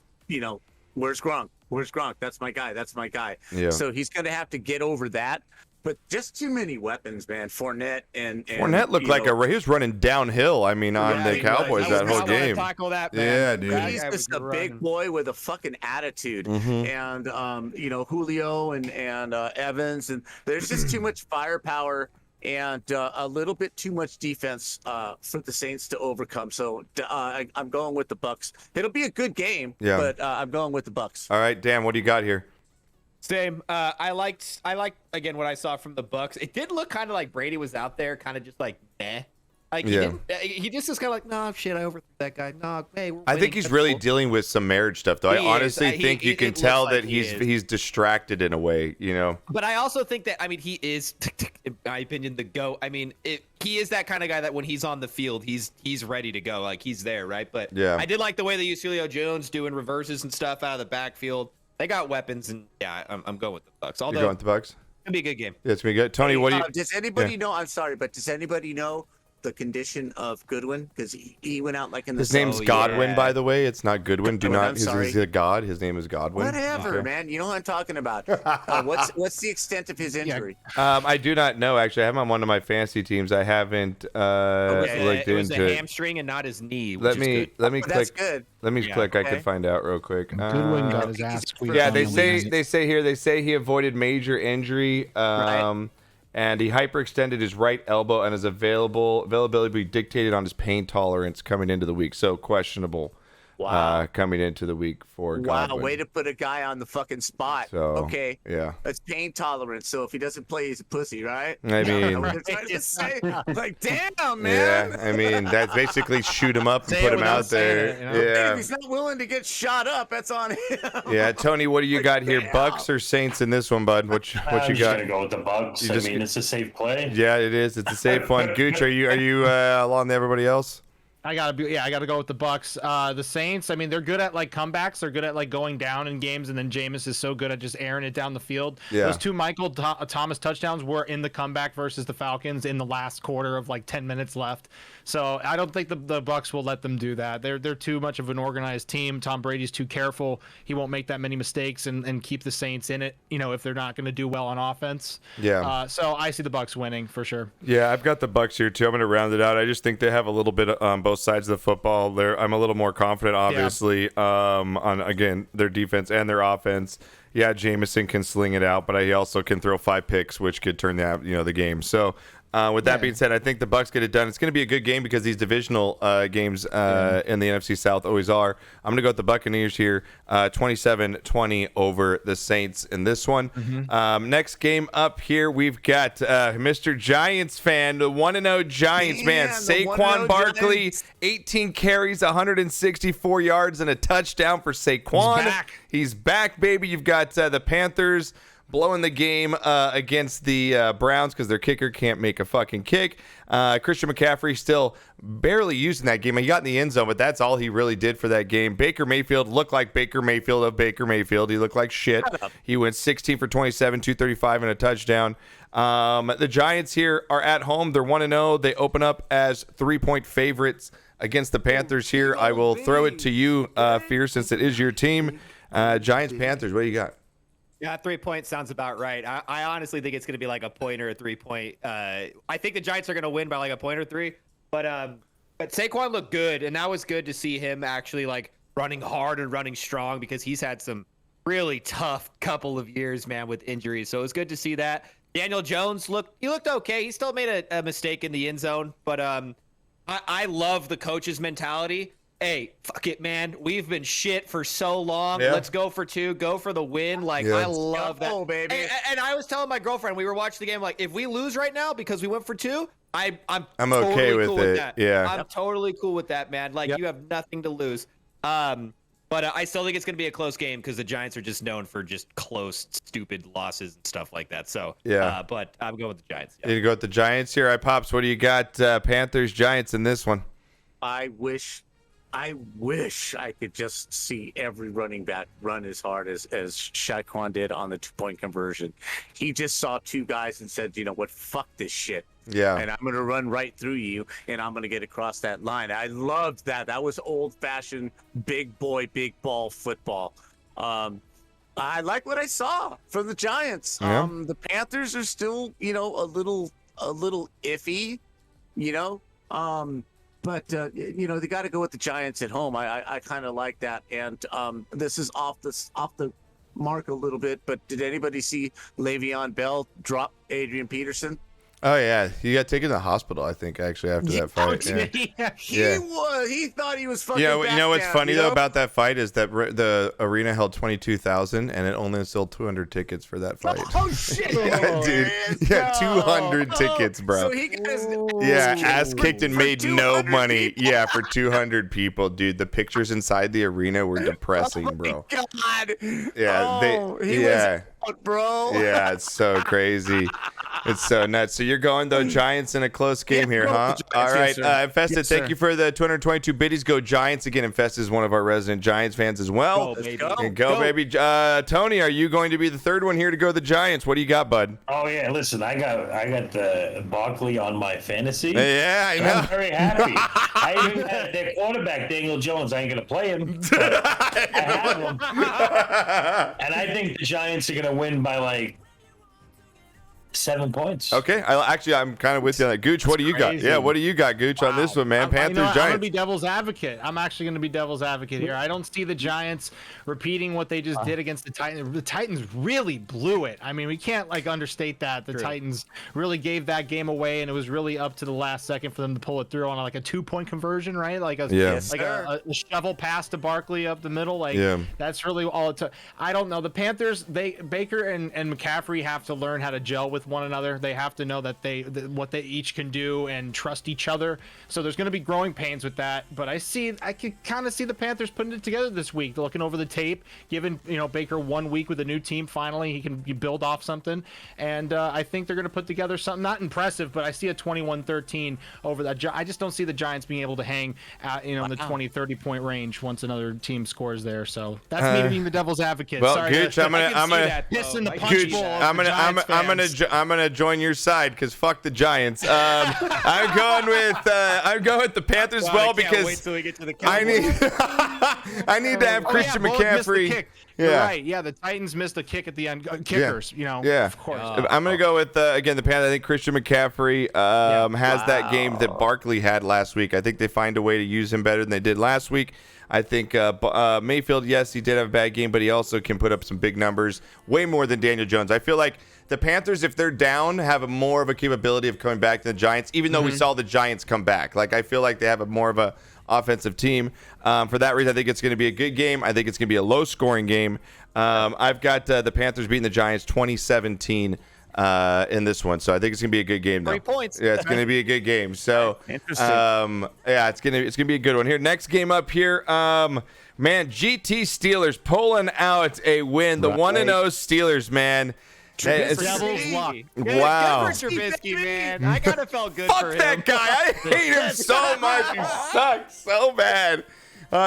where's Gronk? Where's Gronk? That's my guy. That's my guy. Yeah. So he's going to have to get over that. But just too many weapons, man. Fournette and Fournette looked like he was running downhill. I mean, on the he Cowboys was. that whole I wanna game. tackle that, man. Yeah, dude. That He's guy was just a running. big boy with a fucking attitude, and Julio and Evans, and there's just too much firepower and a little bit too much defense for the Saints to overcome. So I'm going with the Bucks. It'll be a good game, but I'm going with the Bucks. All right, Dan, what do you got here? Same. I liked again what I saw from the Bucks. It did look kind of like Brady was out there, kind of just like meh. Like he just was kind of like, no shit, I overthrew that guy. No, hey, we're I think winning. he's That's really cool." dealing with some marriage stuff, though. He I is. honestly think you it can looks tell like that he he's distracted in a way. But I also think that he is, in my opinion, the GOAT. I mean, he is that kind of guy that when he's on the field, he's ready to go, like he's there, right? But Yeah. I did like the way they used Julio Jones doing reverses and stuff out of the backfield. They got weapons, and I'm going with the Bucks. You're Although going with the Bucks? it'll be a good game. Yeah, it's gonna be good. Tony, what do you? Does anybody know? I'm sorry, but does anybody know the condition of Goodwin? Because he went out like in the His name's Oh, Godwin, yeah. by the way. It's not Goodwin. Do Goodwin, not. I'm He's sorry. a god. His name is Godwin. Whatever, Okay. man. You know what I'm talking about. What's the extent of his injury? I do not know. Actually, I have him on one of my fantasy teams. I haven't looked It was into a it. hamstring and not his knee. Let Which is me good. let me Oh, that's click. good. Let me click. I okay. can find out real quick. Goodwin got his ass squeezed. Yeah, on they the say league. they say he avoided major injury. And he hyperextended his right elbow, and his availability will be dictated on his pain tolerance coming into the week. So questionable. Wow. Coming into the week for Wow, Godwin. way to put a guy on the fucking spot. So, okay. yeah. That's pain tolerance. So if he doesn't play, he's a pussy, right? I mean, What I'm trying to say. Like, damn, man. yeah. I mean, that's basically shoot him up and Say put it him without out saying there. it, you know? If Yeah. he's not willing to get shot up, that's on him. Yeah, Tony, what do you got here? damn. Bucks or Saints in this one, bud? What you I'm just got? gonna go with the Bucks. You I just- mean, it's a safe play. Yeah, it is. It's a safe one. Gooch, are you along with everybody else? I gotta go with the Bucks. The Saints, I mean, they're good at like comebacks. They're good at like going down in games, and then Jameis is so good at just airing it down the field. Yeah. Those two Thomas touchdowns were in the comeback versus the Falcons in the last quarter of like 10 minutes left. So I don't think the Bucks will let them do that. They're too much of an organized team. Tom Brady's too careful. He won't make that many mistakes and keep the Saints in it. If they're not going to do well on offense. Yeah. So I see the Bucks winning for sure. Yeah, I've got the Bucks here too. I'm going to round it out. I just think they have a little bit on both sides of the football. I'm a little more confident, obviously, on again their defense and their offense. Yeah, Jameson can sling it out, but he also can throw 5 picks, which could turn the game. So. With that being said, I think the Bucks get it done. It's going to be a good game because these divisional games in the NFC South always are. I'm going to go with the Buccaneers here, 27-20 over the Saints in this one. Next game up here, we've got Mr. Giants fan, the 1-0 Giants man, the Saquon 1-0 Barkley, Giants. 18 carries, 164 yards, and a touchdown for Saquon. He's back, baby. You've got the Panthers blowing the game against the Browns because their kicker can't make a fucking kick. Christian McCaffrey still barely used in that game. He got in the end zone, but that's all he really did for that game. Baker Mayfield looked like Baker Mayfield of Baker Mayfield. He looked like shit. He went 16 for 27, 235, and a touchdown. The Giants here are at home. They're 1-0. They open up as 3-point favorites against the Panthers here. I will throw it to you, Fear, since it is your team. Giants, Panthers, what do you got? Yeah, 3 points sounds about right. I honestly think it's going to be like a point or a 3 point. I think the Giants are going to win by like a point or 3. But Saquon looked good, and that was good to see him actually like running hard and running strong because he's had some really tough couple of years, man, with injuries. So it was good to see that. Daniel Jones looked okay. He still made a mistake in the end zone, but I love the coach's mentality. Hey, fuck it, man. We've been shit for so long. Yeah. Let's go for 2. Go for the win. Like, I love that. Baby. And I was telling my girlfriend, we were watching the game, like, if we lose right now because we went for 2, I'm okay totally with cool it. that. Yeah. I'm totally cool with that, man. Like, you have nothing to lose. But I still think it's going to be a close game because the Giants are just known for just close, stupid losses and stuff like that. So, Yeah. But I'm going with the Giants. You gonna go with the Giants here? Pops, what do you got? Panthers, Giants in this one. I wish I could just see every running back run as hard as Shaquan did on the 2-point conversion. He just saw 2 guys and said, you know what, fuck this shit. Yeah. And I'm going to run right through you, and I'm going to get across that line. I loved that. That was old-fashioned big boy, big ball football. I like what I saw from the Giants. Yeah. The Panthers are still, you know, a little iffy, you know. But you know, they got to go with the Giants at home. I kind of like that. And this is off the mark a little bit. But did anybody see Le'Veon Bell drop Adrian Peterson? Oh yeah, he got taken to the hospital, I think, actually after that fight. Yeah. He thought he was fucking. You know what's back funny down, though about that fight is that the arena held 22,000 and it only sold 200 tickets for that fight. Oh shit, Dude, yeah, 200 tickets, bro. So he got his Ass kicked and for made no 200 money. people? Yeah, for 200 people, dude. The pictures inside the arena were depressing, bro. God. Yeah, he was out, bro. Yeah, it's so crazy. It's so nuts. So you're going though Giants in a close game here, go huh? with the All Giants, right, yes, sir. Infested, Yes, thank sir. you for the 222 biddies. Go Giants again. Infested is one of our resident Giants fans as well. Go, baby. Go, baby. Tony, are you going to be the third one here to go the Giants? What do you got, bud? Oh yeah, listen, I got the Barkley on my fantasy. Yeah, I I'm know. very happy. I even had their quarterback, Daniel Jones. I ain't gonna play him, but I have him, and I think the Giants are gonna win by like 7 points. Okay, I'm kind of with you on that. Gooch, what do you got? crazy. Yeah, what do you got, Gooch, on this one, man? You know Panthers, what? I'm going to Giants. be devil's advocate. I'm actually going to be devil's advocate here. I don't see the Giants repeating what they just did against the Titans. The Titans really blew it. I mean, we can't understate that. The Titans really gave that game away, and it was really up to the last second for them to pull it through on like a 2-point conversion, right? Like a shovel pass to Barkley up the middle. That's really all it took. I don't know. The Panthers, Baker and McCaffrey have to learn how to gel with one another. They have to know that what they each can do and trust each other. So there's going to be growing pains with that. But I could kind of see the Panthers putting it together this week, looking over the tape, giving Baker 1 week with a new team. Finally, he can build off something, and I think they're going to put together something not impressive, but I see a 21-13 over that. I just don't see the Giants being able to hang in the 20-30 point range once another team scores there. So that's me being the devil's advocate. Well, Sorry, Gooch, I'm gonna piss in the I punch Gooch, bowl. I'm gonna join your side because fuck the Giants. I'm going with the Panthers as well I can't because wait till we get to the I Cowboys. need to have Christian Bullock missed the McCaffrey. kick. You're right. Yeah, the Titans missed a kick at the end. Kickers, Yeah. of course. I'm going to go with, again, the Panthers. I think Christian McCaffrey has that game that Barkley had last week. I think they find a way to use him better than they did last week. I think Mayfield, yes, he did have a bad game, but he also can put up some big numbers, way more than Daniel Jones. I feel like the Panthers, if they're down, have more of a capability of coming back than the Giants, even though we saw the Giants come back. Like, I feel like they have more of a offensive team. For that reason, I think it's going to be a good game. I think it's going to be a low-scoring game. I've got the Panthers beating the Giants 2017 in this one, so I think it's going to be a good game. 3 points. Yeah, it's going to be a good game. So, Interesting. yeah, it's gonna be a good one here. Next game up here, man, GT Steelers pulling out a win. The 1-0 Steelers, man. It's- Devil's luck. Wow. Good for Trubisky, man. I kind of felt good Fuck for him. that guy. I hate him so much. He sucks so bad.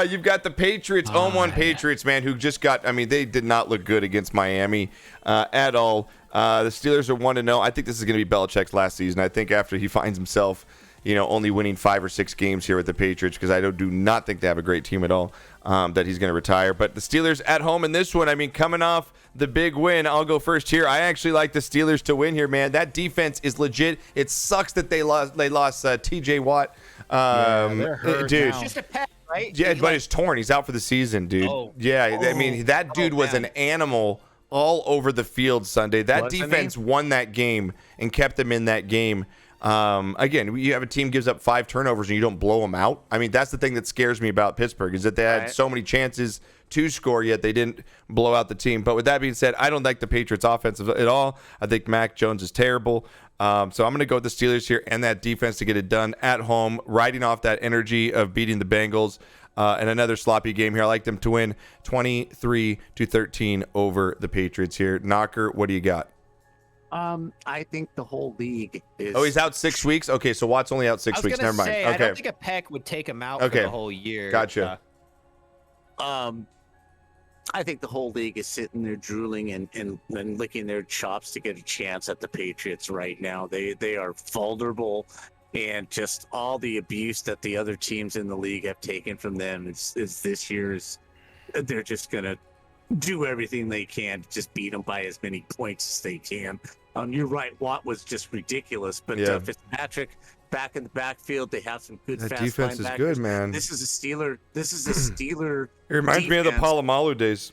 You've got the Patriots, 0-1 Patriots, man, who just got, they did not look good against Miami at all. The Steelers are 1-0. I think this is going to be Belichick's last season. I think after he finds himself, only winning 5 or 6 games here with the Patriots, because I do not think they have a great team at all, that he's going to retire. But the Steelers at home in this one, coming off the big win, I'll go first here. I actually like the Steelers to win here, man. That defense is legit. It sucks that they lost T.J. Watt. they're hurt Dude, now. Just a pet, right? Yeah, He, but it's torn. He's out for the season, dude. Oh. Yeah, I mean, that dude was man. an animal all over the field Sunday. That Wasn't he? defense won that game and kept them in that game. Again, you have a team gives up 5 turnovers and you don't blow them out. I mean, that's the thing that scares me about Pittsburgh is that they had Right. so many chances to score, yet they didn't blow out the team. But with that being said, I don't like the Patriots offense at all. I think Mac Jones is terrible. So I'm going to go with the Steelers here and that defense to get it done at home, riding off that energy of beating the Bengals. And another sloppy game here. I like them to win 23-13 over the Patriots here. Knocker, what do you got? I think the whole league is. Oh, he's out 6 weeks? Okay, so Watt's only out I 6 was weeks. gonna Never mind. say, I Okay. don't think a peck would take him out Okay. for the whole year. Gotcha. I think the whole league is sitting there drooling and licking their chops to get a chance at the Patriots right now. They are vulnerable, and just all the abuse that the other teams in the league have taken from them is this year's. They're just gonna do everything they can to just beat them by as many points as they can. You're right. Watt was just ridiculous, but Yeah. Fitzpatrick back in the backfield. They have some good That fast defense is linebackers. good, man. This is a Steeler. It reminds me of the defense. Palomalu days.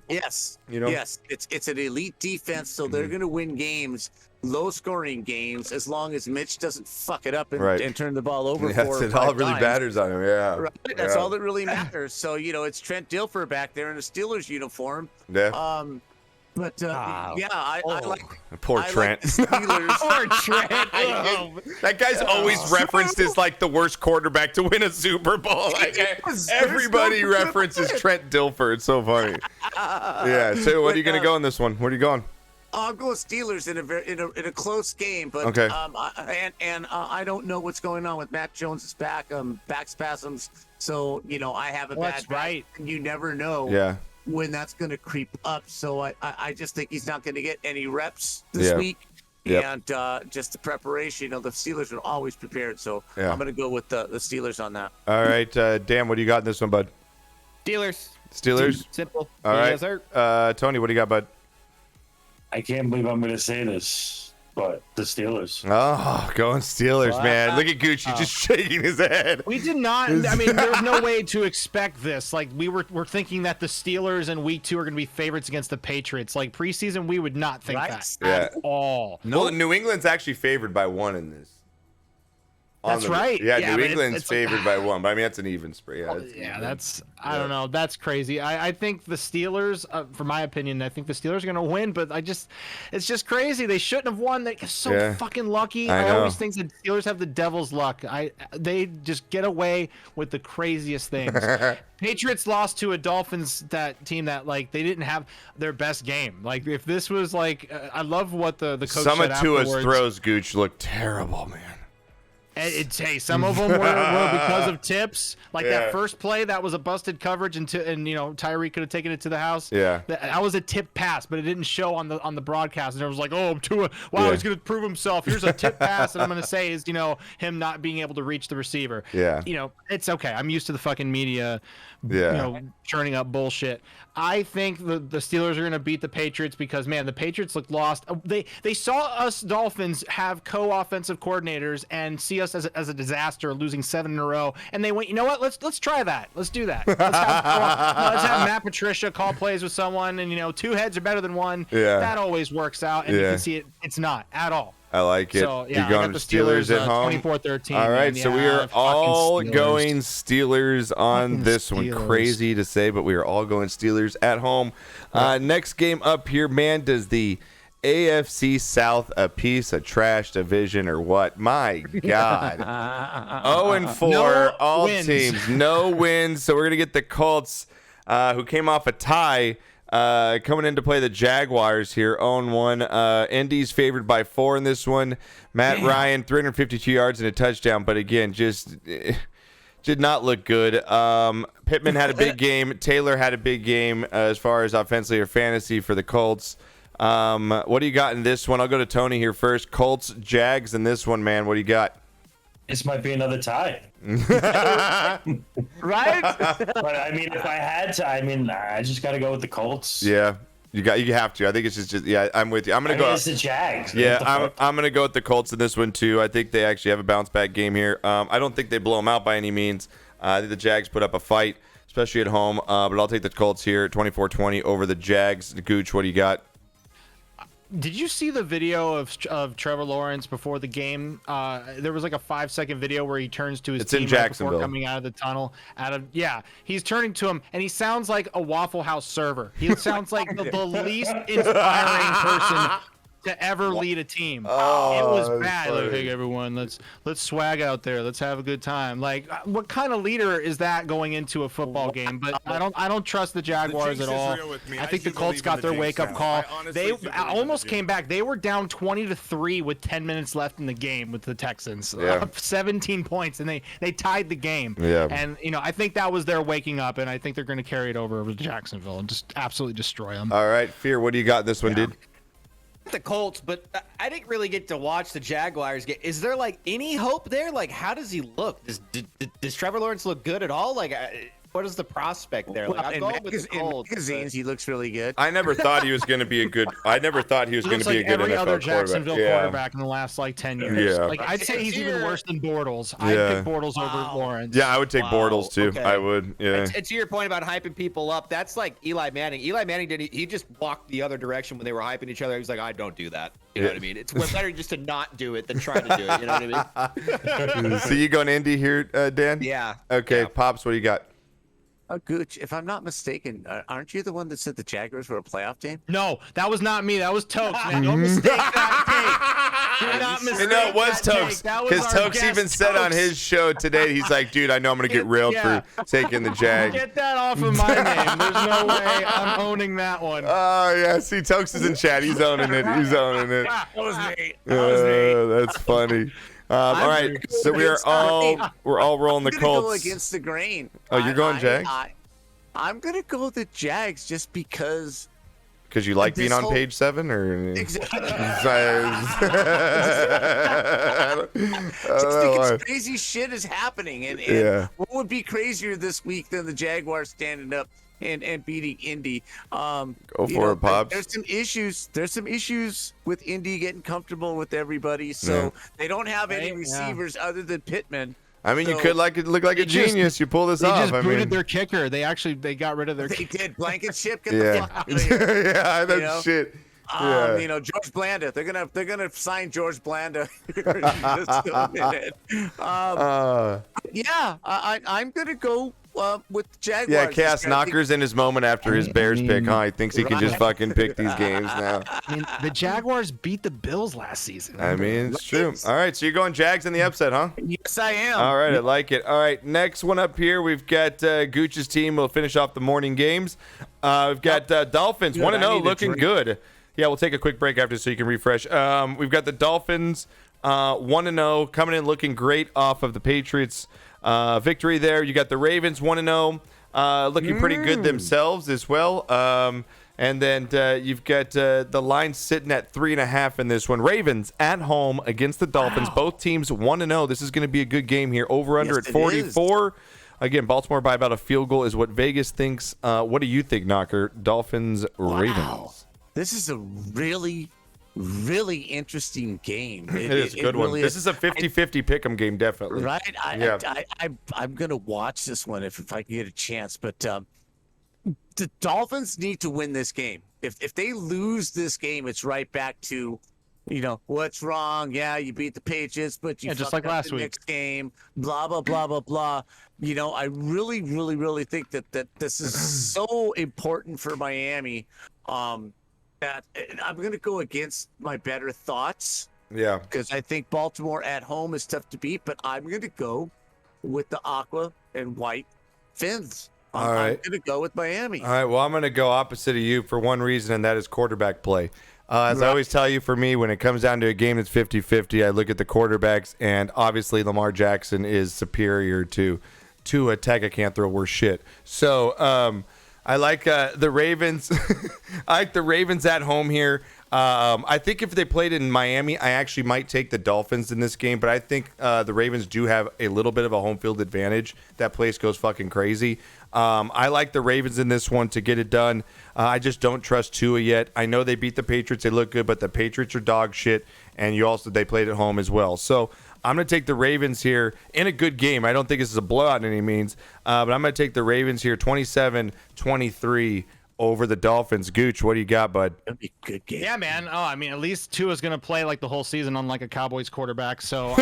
Yes. You know? Yes. It's an elite defense, so they're going to win games, low scoring games, as long as Mitch doesn't fuck it up and, Right. and turn the ball over That's four or it. All five really times. matters on him. Yeah. Right. That's Yeah. all that really matters. So it's Trent Dilfer back there in a Steelers uniform. Yeah. But yeah, I like. Poor I Trent. Like the Steelers. Poor Trent. That guy's always referenced as like the worst quarterback to win a Super Bowl. Like, is. everybody There's no references Trent Dilfer. It's so funny. Yeah. So what are you going to go in this one? Where are you going? I'll go with Steelers in a close game, but Okay. I don't know what's going on with Mac Jones's back spasms. So I have a Well, bad that's back, right. and you never know Yeah. when that's going to creep up. So I just think he's not going to get any reps this Yeah. week. Yep. And just the preparation, the Steelers are always prepared. So Yeah. I'm going to go with the Steelers on that. All right. Dan, what do you got in this one, bud? Steelers. Steelers? Simple. All right. Yes, sir. Tony, what do you got, bud? I can't believe I'm going to say this, but the Steelers. Oh, going Steelers, man. Look at Gucci just shaking his head. We did not. I mean, there's no way to expect this. Like we're thinking that the Steelers in week 2 are going to be favorites against the Patriots. Like preseason, we would not think Right? that Yeah. at all. No, New England's actually favored by 1 in this. That's right. Yeah, Yeah, New but England's it's like- favored by 1, but I mean that's an even spread. Yeah, Yeah, I don't know. That's crazy. I think the Steelers, for my opinion, I think the Steelers are going to win, but it's just crazy. They shouldn't have won. They're so Yeah. fucking lucky. I I know. always think the Steelers have the devil's luck. They just get away with the craziest things. Patriots lost to a Dolphins team that like they didn't have their best game. Like if this was like, I love what the coach Some said of Tua's afterwards. throws, Gooch, look terrible, man. Hey, some of them were because of tips. Like Yeah. that first play, that was a busted coverage, and Tyree could have taken it to the house. Yeah. That was a tip pass, but it didn't show on the broadcast. And it was like, oh, Tua, wow, Yeah. he's gonna prove himself. Here's a tip pass, and I'm gonna say is him not being able to reach the receiver. Yeah. It's okay. I'm used to the fucking media. Yeah. Churning up bullshit. I think the Steelers are going to beat the Patriots because, man, the Patriots look lost. They saw us Dolphins have co-offensive coordinators and see us as a disaster, losing 7 in a row. And they went, you know what? Let's try that. Let's do that. Let's have Matt Patricia call plays with someone, and 2 heads are better than 1. Yeah. That always works out, and you Yeah. can see it's not at all. I like it. So, yeah, you I going got the Steelers at home? 24-13. All right, man. so we Yeah, are fucking all Steelers. going Steelers on Fucking this one. Steelers. Crazy to say, but we are all going Steelers at home. Next game up here, man, does the AFC South a piece of trash division or what? My God. 0-4, No all wins. teams. No wins. So we're going to get the Colts, who came off a tie, coming in to play the Jaguars here, 0-1. Indy's favored by 4 in this one. Matt Ryan, 352 yards and a touchdown, but again, just did not look good. Pittman had a big game. Taylor had a big game as far as offensively or fantasy for the Colts. What do you got in this one? I'll go to Tony here first. Colts, Jags in this one, man. What do you got? This might be another tie. Right? But I mean, if I had to, I just got to go with the Colts. Yeah, you have to. I think it's just yeah. I'm with you. I'm gonna go. It's the Jags. Yeah, What the fuck? I'm gonna go with the Colts in this one too. I think they actually have a bounce back game here. I don't think they blow them out by any means. I think the Jags put up a fight, especially at home. But I'll take the Colts here, 24-20 over the Jags. Gooch, what do you got? Did you see the video of Trevor Lawrence before the game? There was like a 5-second video where he turns to his It's in team right before Jacksonville. coming out of the tunnel. He's turning to him, and he sounds like a Waffle House server. He sounds like the least inspiring person to ever lead a team. Oh, it was that's bad. funny. Like, hey everyone, let's swag out there. Let's have a good time. Like, what kind of leader is that going into a football game? But I don't trust the Jaguars at all. I think the Colts got their wake up call. They almost came back. They were down 20-3 with 10 minutes left in the game with the Texans. Yeah. 17 points, and they tied the game. Yeah. And I think that was their waking up, and I think they're going to carry it over to Jacksonville and just absolutely destroy them. All right, Fear, what do you got in this one, dude? The Colts, but I didn't really get to watch the Jaguars get. Is there like any hope there? Like, how does he look? Does Trevor Lawrence look good at all? Like, what is the prospect there? Like, I'm going with the in Colts. magazines, he looks really good. I never thought he was going to be a good. I never thought he was going Looks to be like a good every NFL other Jacksonville quarterback. quarterback in the last 10 years. Yeah. Like, I'd say he's even worse than Bortles. Yeah. I'd pick Bortles over Lawrence. Yeah, I would take Wow, Bortles too. okay. I would. Yeah. And to your point about hyping people up, that's like Eli Manning. Eli Manning he just walked the other direction when they were hyping each other. He was like, I don't do that. You know what I mean? It's better just to not do it than try to do it. You know what I mean? So you going Indy here, Dan? Yeah. Okay, Yeah. Pops, what do you got? Gooch, if I'm not mistaken, aren't you the one that said the Jaguars were a playoff team? No, that was not me. That was Tokes, man. Don't mistake that take. Do not mistake No, it was that take. Tokes. That was Because our Tokes guest, even said on Tokes. his show today, he's like, dude, I know I'm going to get railed for taking the Jag. Get that off of my name. There's no way I'm owning that one. Oh, yeah. See, Tokes is in chat. He's owning it. He's owning it. That was me. That was me. That's funny. All right. So we're all rolling the I'm gonna go Colts. against the grain. Oh, you're going Jags? I'm gonna go the Jags just because. Because you like this being on whole- page 7? Or Exactly. I don't Just know why. because crazy shit is happening, and Yeah. what would be crazier this week than the Jaguars standing up and beating Indy? Go for it, Pops. There's some issues. There's some issues with Indy getting comfortable with everybody, so they don't have any Right, yeah. receivers other than Pittman. I mean, you So- could look like a They just- genius. You pull this They off. just I booted mean, their kicker. They got rid of their They kicker. did Blankenship. Get the yeah, fuck out of here. yeah, that's know? shit. Yeah. George Blanda. They're gonna sign George Blanda here in just a minute. Yeah, I'm gonna go with the Jaguars. Yeah, this Chaos year. I think- Knocker's in his moment after his Bears pick, huh? He thinks he can just fucking pick these games now. I mean, the Jaguars beat the Bills last season. I mean, it's true. All right, so you're going Jags in the upset, huh? Yes, I am. All right, I like it. All right, next one up here, we've got Gooch's team. We'll finish off the morning games. We've got Dolphins, Good, 1-0, I need a looking drink. good. Yeah, we'll take a quick break after so you can refresh. We've got the Dolphins, 1-0, coming in looking great off of the Patriots victory there. You got the Ravens, 1-0, looking pretty good themselves as well. And then you've got the line sitting at 3.5 in this one. Ravens at home against the Dolphins. Both teams 1-0. This is going to be a good game here. Over under Yes, at it 44. Again, Baltimore by about a field goal is what Vegas thinks. What do you think, Knocker? Dolphins, Ravens. This is a really, really interesting game. It is a good one. really This is a 50-50 pick'em game, definitely. Right? Yeah. I'm going to watch this one if I can get a chance. But the Dolphins need to win this game. If they lose this game, it's right back to, what's wrong? Yeah, you beat the Patriots, but you Yeah, just fucked like up last the week. next game. Blah, blah, blah, blah, blah. I really, really, really think that this is so important for Miami that I'm going to go against my better thoughts. Yeah. Because I think Baltimore at home is tough to beat, but I'm going to go with the aqua and white Fins. All I'm right. going to go with Miami. All right, well, I'm going to go opposite of you for one reason, and that is quarterback play. As I always tell you, for me, when it comes down to a game that's 50-50, I look at the quarterbacks, and obviously Lamar Jackson is superior to a Tech. I can't throw worse shit. So I like the Ravens. I like the Ravens at home here. I think if they played in Miami, I actually might take the Dolphins in this game, but I think the Ravens do have a little bit of a home field advantage. That place goes fucking crazy. I like the Ravens in this one to get it done. I just don't trust Tua yet. I know they beat the Patriots. They look good, but the Patriots are dog shit, and they played at home as well. So I'm going to take the Ravens here in a good game. I don't think this is a blowout in any means, but I'm going to take the Ravens here 27-23 over the Dolphins. Gooch, what do you got, bud? That'd be a good game. Yeah, man. Oh, I mean, at least Tua's going to play like the whole season, unlike a Cowboys quarterback. So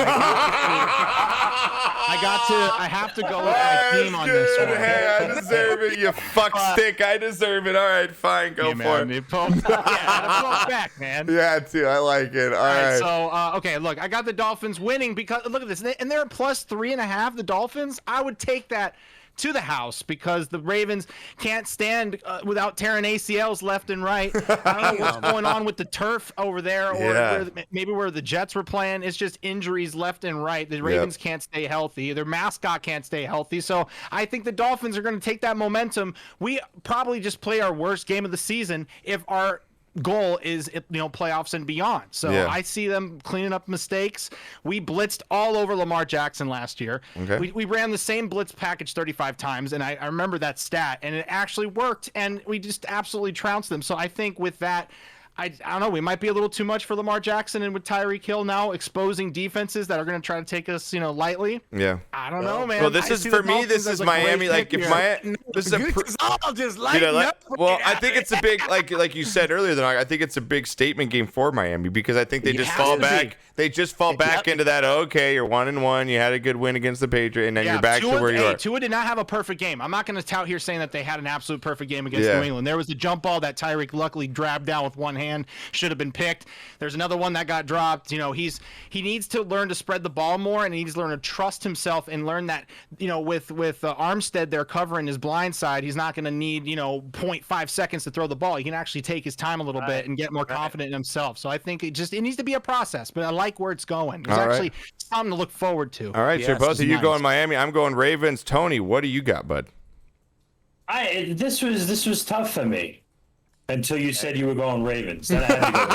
I have to go with my team on this one. Hey, I deserve it, you fuck stick. I deserve it. All right, fine, go for it. Pull back, man. Yeah, too. I like it. All right. So, okay, look, I got the Dolphins winning because look at this, and they're plus 3.5. The Dolphins, I would take that to the house because the Ravens can't stand without tearing ACLs left and right. I don't know what's going on with the turf over there, or maybe where the Jets were playing. It's just injuries left and right. The Ravens can't stay healthy. Their mascot can't stay healthy. So I think the Dolphins are going to take that momentum. We probably just play our worst game of the season if our goal is playoffs and beyond. So I see them cleaning up mistakes. We blitzed all over Lamar Jackson last year. Okay. We ran the same blitz package 35 times, and I remember that stat, and it actually worked, and we just absolutely trounced them. So I think with that, I don't know, we might be a little too much for Lamar Jackson, and with Tyreek Hill now exposing defenses that are going to try to take us, lightly. Yeah. I don't know, man. Well, this is for me. This is Miami. Like if this is I'll just light up. Well, I think it's a big, like you said earlier, I think it's a big statement game for Miami because I think they just fall back. They just fall back into that. Okay, you're 1-1. You had a good win against the Patriots, and then you're back to where you are. Tua did not have a perfect game. I'm not going to tout here saying that they had an absolute perfect game against New England. There was a jump ball that Tyreek luckily grabbed down with one hand, should have been picked. There's another one that got dropped. He needs to learn to spread the ball more, and he needs to learn to trust himself and learn that with Armstead there covering his blind side, he's not going to need 0.5 seconds to throw the ball. He can actually take his time a little bit and get more confident in himself. So I think it needs to be a process, but I like where it's going. It's actually something to look forward to. All right, so both of you going Miami. I'm going Ravens. Tony, what do you got, bud? This was tough for me until you said you were going Ravens. Then I had to go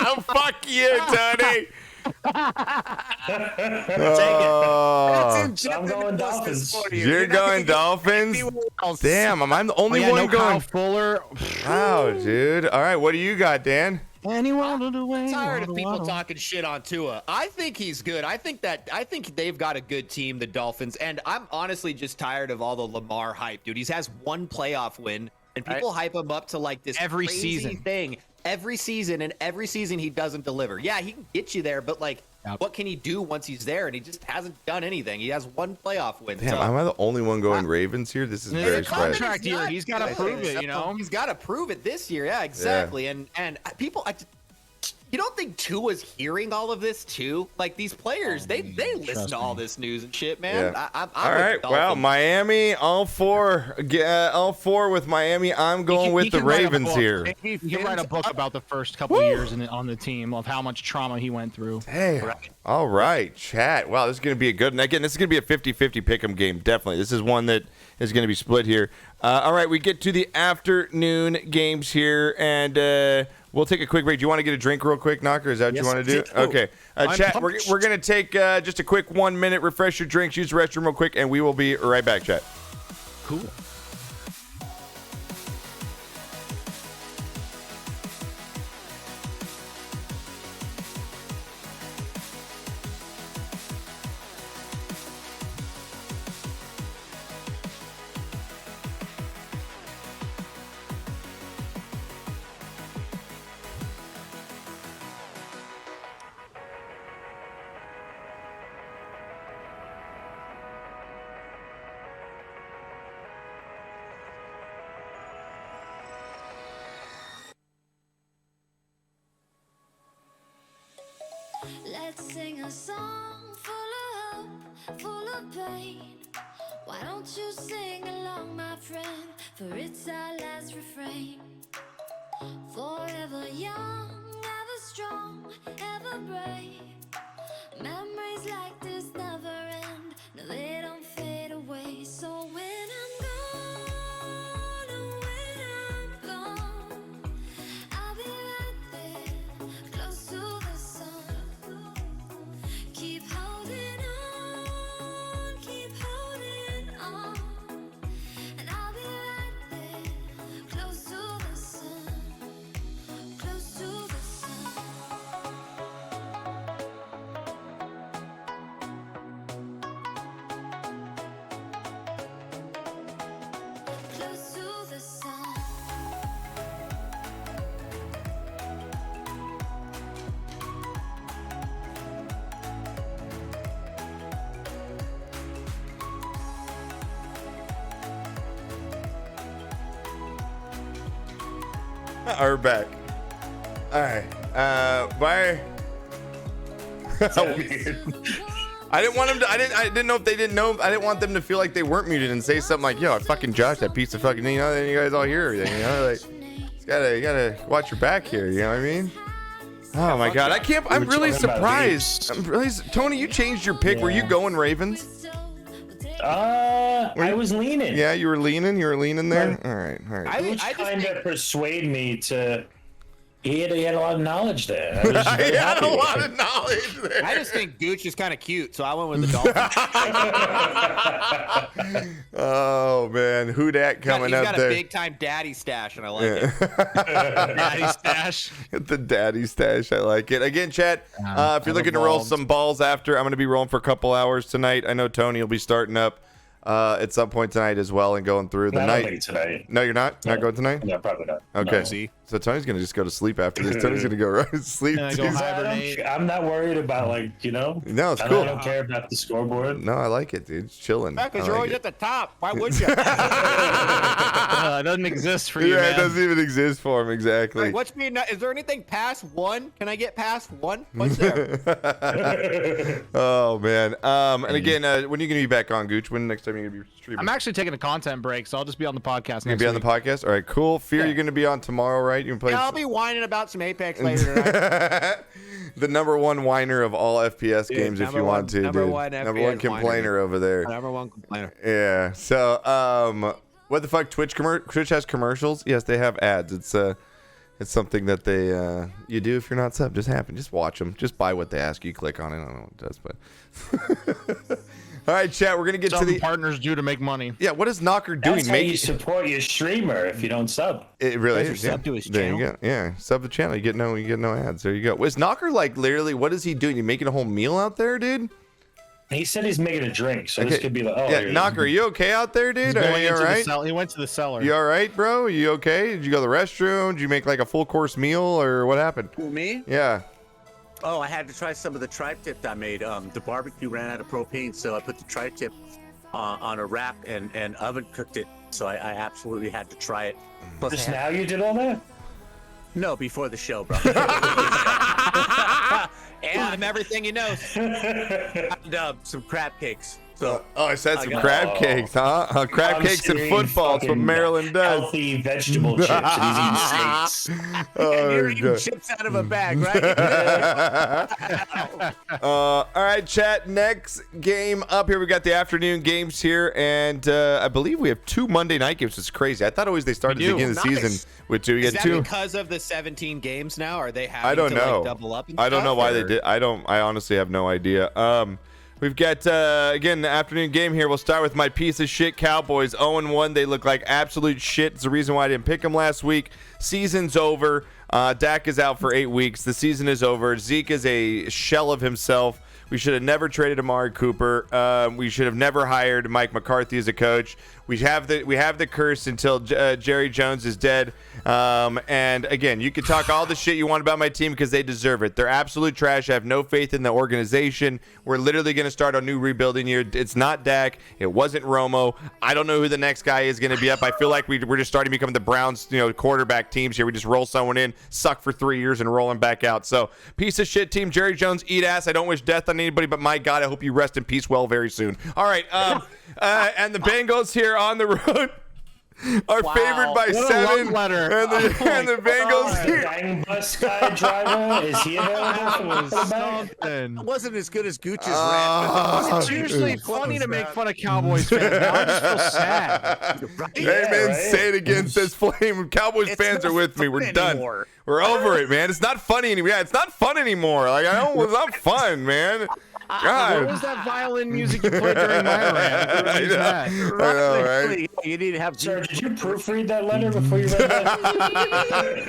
Dolphins. Fuck you, Tony. I'm going Dolphins. You're going Dolphins? Damn, am I the only one going? Kyle Fuller. Wow, dude. All right, what do you got, Dan? I'm tired of people talking shit on Tua. I think he's good. I think they've got a good team, the Dolphins, and I'm honestly just tired of all the Lamar hype, dude. He has one playoff win, and people hype him up to like this every crazy season thing every season, and every season he doesn't deliver. Yeah, he can get you there, but like, what can he do once he's there? And he just hasn't done anything. He has one playoff win. Damn, am I the only one going Ravens here? This is very surprising. Contract year, he's got to prove it. He's got to prove it this year. Yeah, exactly. Yeah. And people. You don't think Tua's hearing all of this too? Like these players, they listen to all this news and shit, man. Yeah. I'm all right. Well, Miami, all four with Miami. I'm going with the Ravens here. He can write a book about the first couple of years on the team of how much trauma he went through. Hey, all right, chat. Wow, this is going to be a good. And again, this is going to be a 50-50 pick'em game. Definitely, this is one that is going to be split here. All right, we get to the afternoon games here, and we'll take a quick break. Do you want to get a drink real quick, Knocker? Is that what you want to do? Okay. Chat, we're going to take just a quick 1 minute, refresh your drinks, use the restroom real quick, and we will be right back, chat. Cool. Let's sing a song full of hope, full of pain. Why don't you sing along, my friend? For it's our last refrain. Forever young, ever strong, ever brave. Memories like this never end. No, they don't fade away. So when I'm gone, oh, when I'm gone, I'll be right there, close to the sun. Keep holding on, and I'll be right there, close to the sun, close to the sun. Are back. All right. Bye. I didn't want them to. I didn't know if they didn't know. I didn't want them to feel like they weren't muted and say something like, "Yo, I fucking Josh, that piece of fucking." You know, then you guys all hear everything. You know, like you gotta watch your back here. You know what I mean? Oh my God, I can't. I'm really surprised. Tony, you changed your pick. Were you going Ravens? I was leaning. Yeah, you were leaning. You were leaning there. All right. Which kind of persuade me to. He had a lot of knowledge there. He had a lot of knowledge there. I just think Gooch is kind of cute, so I went with the Dolphins. Oh man, who dat coming up there? He's got a big time daddy stash, and I like it. Daddy stash. The daddy stash. I like it. Again, chat, if you're looking to roll some balls after, I'm going to be rolling for a couple hours tonight. I know Tony will be starting up at some point tonight as well and going through the night. Tonight. No, you're not? Not going tonight? No, probably not. Okay. No. See? So Tony's going to just go to sleep after this. Tony's going to go right to sleep. Go hibernate. I'm not worried about, No, it's I cool. don't care about the scoreboard. No, I like it, dude. It's chilling. Because I you're like always it. at the top. Why would you? It doesn't exist for you, Yeah, man. it doesn't even exist for him, exactly. Like, what's being? Is there anything past one? Can I get past one? What's there? Oh, man. And again, when are you going to be back on, Gooch? When next time are you going to be streaming? I'm actually taking a content break, so I'll just be on the podcast You're next going to be on week. the podcast? All right, cool. Fear, you're going to be on tomorrow, right? You can play Yeah, I'll be whining about some Apex later tonight. the number one whiner of all FPS games, if you want to, number dude. one Number one FPS complainer whiner. over there. Number one complainer. Yeah. So, what the fuck? Twitch has commercials. Yes, they have ads. It's something that they you do if you're not sub. Just watch them. Just buy what they ask you. Click on it. I don't know what it does, but. All right, chat. We're gonna get to the partners do to make money. Yeah. What is Knocker doing? That's how you support your streamer if you don't sub. It really Because is. you Yeah. sub to his There channel. you go. Yeah, sub the channel. You get no ads. There you go. Was Knocker like literally? What is he doing? You making a whole meal out there, dude? He said he's making a drink, so Okay. this could be like, Yeah, Knocker, are you okay out there, dude? Are you all right? He went to the cellar. You all right, bro? You okay? Did you go to the restroom? Did you make like a full course meal, or what happened? Who, me? Yeah. Oh, I had to try some of the tri-tip I made. The barbecue ran out of propane, so I put the tri-tip on a wrap and oven cooked it. So I absolutely had to try it. Plus Just I had- now you did all that? No, before the show, bro. Taught him everything he knows. and some crab cakes. So I said some got- crab cakes, huh? Crab cakes and football. That's what fucking Maryland does. Healthy vegetable chips and he's eating steaks. Oh, you're eating God. chips out of a bag, right? All right, chat. Next game up here. We got the afternoon games here, and I believe we have 2 Monday night games. It's crazy. I thought always they started at the beginning of the Nice. season with 2. We Is got that 2. because of the 17 games now? Are they having I don't to know. like double up? And I don't know stuff, why they or- did. I honestly have no idea. We've got again the afternoon game here. We'll start with my piece of shit Cowboys. 0-1. They look like absolute shit. It's the reason why I didn't pick them last week. Season's over. Dak is out for 8 weeks. The season is over. Zeke is a shell of himself. We should have never traded Amari Cooper. We should have never hired Mike McCarthy as a coach. We have the curse until Jerry Jones is dead. And again, you can talk all the shit you want about my team because they deserve it. They're absolute trash. I have no faith in the organization. We're literally going to start a new rebuilding year. It's not Dak. It wasn't Romo. I don't know who the next guy is going to be up. I feel like we're just starting to become the Browns, quarterback teams here. We just roll someone in, suck for 3 years, and roll him back out. So piece of shit team. Jerry Jones, eat ass. I don't wish death on anybody, but my God, I hope you rest in peace well very soon. All right. And the Bengals here on the road are favored by What a 7. love letter. And the Bengals here. Gang bus guy driver, is he available for the back? It wasn't as good as Gucci's It's usually funny to make fun of Cowboys fans. Now I just feel sad. Right? Hey, man, right? say it again. Says Flame. Cowboys It's fans not are with me. fun We're done. anymore. We're over it, man. It's not funny anymore. Yeah, it's not fun anymore. Like, it's not fun, man. What God. was that violin music you played during my rant? Who I was know. that? I know, right? You need to have. Sir, did you proofread that letter before you read that?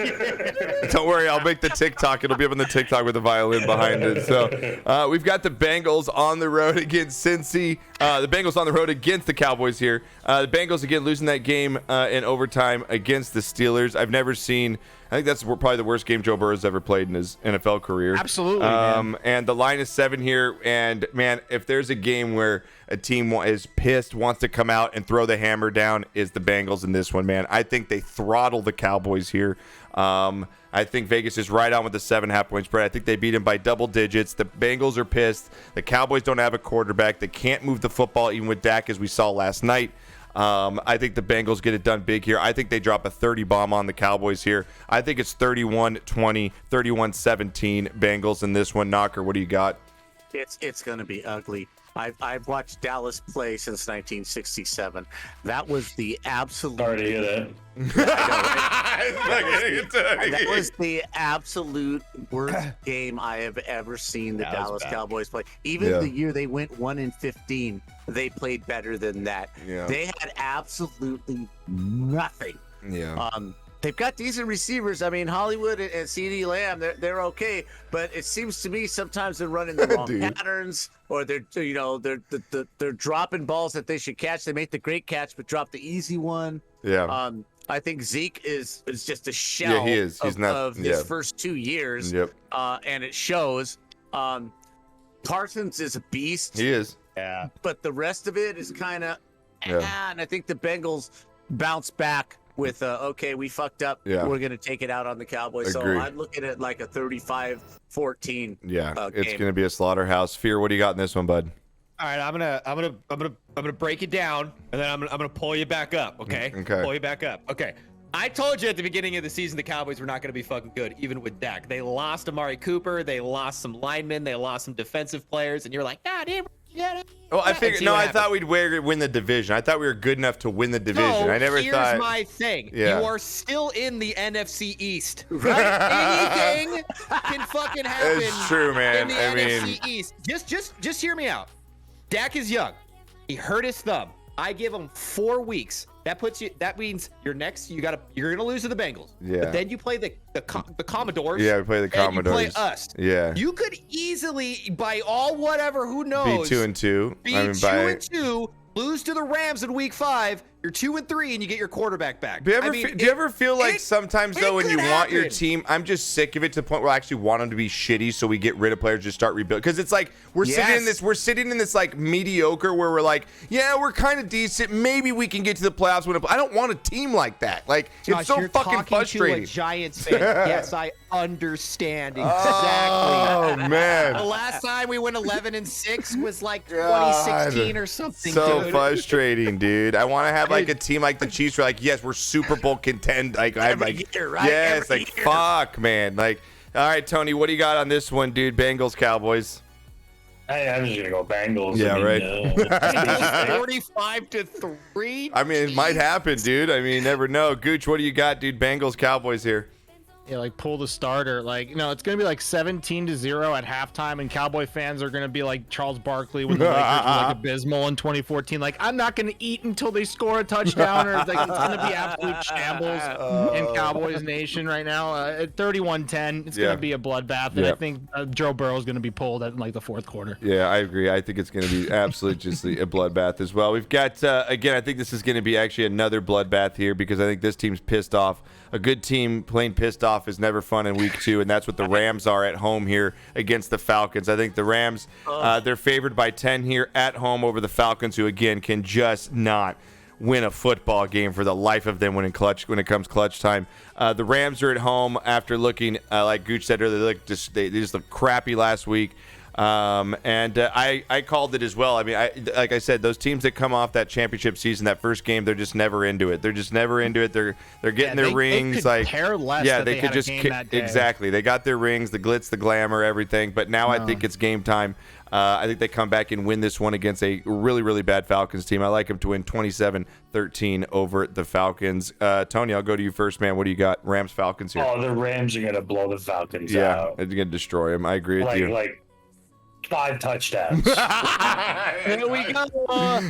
Don't worry, I'll make the TikTok. It'll be up on the TikTok with the violin behind it. So we've got the Bengals on the road against Cincy. The Bengals on the road against the Cowboys here. The Bengals, again, losing that game in overtime against the Steelers. I've never seen... I think that's probably the worst game Joe Burrow's ever played in his NFL career. Absolutely, man. And the line is 7 here, And man, if there's a game where a team is pissed, wants to come out and throw the hammer down, is the Bengals in this one, man. I think they throttle the Cowboys here. I think Vegas is right on with the 7.5 point spread. I think they beat them by double digits. The Bengals are pissed. The Cowboys don't have a quarterback. They can't move the football even with Dak, as we saw last night. I think the Bengals get it done big here. I think they drop a 30 bomb on the Cowboys here. I think it's 31-20, 31-17 Bengals in this one. Knocker, what do you got? It's going to be ugly. I've watched Dallas play since 1967. That was the absolute. Sorry to hear that. That was the absolute worst game I have ever seen the Dallas Cowboys play. Even the year they went 1-15, they played better than that. Yeah. They had absolutely nothing. Yeah. They've got decent receivers. I mean, Hollywood and CeeDee Lamb, they're okay, but it seems to me sometimes they're running the wrong patterns, or they're dropping balls that they should catch. They make the great catch, but drop the easy one. Yeah. I think Zeke is just a shell. Yeah, he is. He's not of his first 2 years. Yep. And it shows. Parsons is a beast. He is. Yeah. But the rest of it is kind of. Yeah. And I think the Bengals bounce back with okay, we fucked up. Yeah. We're gonna take it out on the Cowboys. Agreed. So I'm looking at like a 35-14. Yeah. It's game. going to be a slaughterhouse. Fear, what do you got in this one, bud? All right, I'm gonna break it down, and then I'm gonna pull you back up. Okay. Okay. Pull you back up. Okay. I told you at the beginning of the season the Cowboys were not going to be fucking good, even with Dak. They lost Amari Cooper, they lost some linemen, they lost some defensive players, and you're like, God damn. Well, I figured. No, I thought we'd win the division. I thought we were good enough to win the division. No, I never here's thought. my thing. Yeah. You are still in the NFC East, right? Anything can fucking happen. It's true, man. In the NFC East. Just hear me out. Dak is young. He hurt his thumb. I give him 4 weeks. That means you're gonna lose to the Bengals. Yeah. But then you play the Commodores. Yeah, we play the Commodores. And you play us. Yeah. You could easily, by all whatever, who knows, Be 2-2. Be 2-2. Lose to the Rams in Week 5. You're 2-3, and you get your quarterback back. Do you ever feel like sometimes though when you want your team, I'm just sick of it to the point where I actually want them to be shitty, so we get rid of players, just start rebuilding. Because it's like we're sitting in this like mediocre where we're like, yeah, we're kind of decent. Maybe we can get to the playoffs. I don't want a team like that. Like Josh, it's so you're fucking talking frustrating. To a Giants fan. Yes, I understand exactly. Oh man. The last time we went 11-6 was like 2016 or something. So dude. frustrating, dude. I want to have like a team like the Chiefs where like, yes, we're Super Bowl contend. Like I'm like, year, right? yes, Every like year. fuck, man. Like, all right, Tony, what do you got on this one, dude? Bengals, Cowboys. I'm just gonna go Bengals. Yeah, right. 45-3. I mean, it might happen, dude. I mean, you never know. Gooch, what do you got, dude? Bengals, Cowboys here. Yeah, like pull the starter. Like, it's gonna be like 17-0 at halftime, and Cowboy fans are gonna be like Charles Barkley when the Lakers were like abysmal in 2014. Like, I'm not gonna eat until they score a touchdown, or like it's gonna be absolute shambles in Cowboys Nation right now. At 31-10, it's gonna be a bloodbath, and I think Joe Burrow's gonna be pulled at like the fourth quarter. Yeah, I agree. I think it's going to be absolutely just a bloodbath as well. We've got, again, I think this is going to be actually another bloodbath here because I think this team's pissed off. A good team playing pissed off is never fun in week 2, and that's what the Rams are at home here against the Falcons. I think the Rams, they're favored by 10 here at home over the Falcons, who, again, can just not win a football game for the life of them when it comes clutch time. The Rams are at home after looking, like Gooch said earlier, they just looked crappy last week. I called it as well. I mean, like I said, those teams that come off that championship season, that first game, they're just never into it. They're just never into it. They're getting their rings. They could like care less. Yeah, that they could had just a game that day. exactly. They got their rings, the glitz, the glamour, everything. But now I think it's game time. I think they come back and win this one against a really, really bad Falcons team. I like them to win 27-13 over the Falcons. Tony, I'll go to you first, man. What do you got? Rams, Falcons here. Oh, the Rams are gonna blow the Falcons Yeah, out. it's going to destroy them. I agree with you. Like 5 touchdowns. Here we go.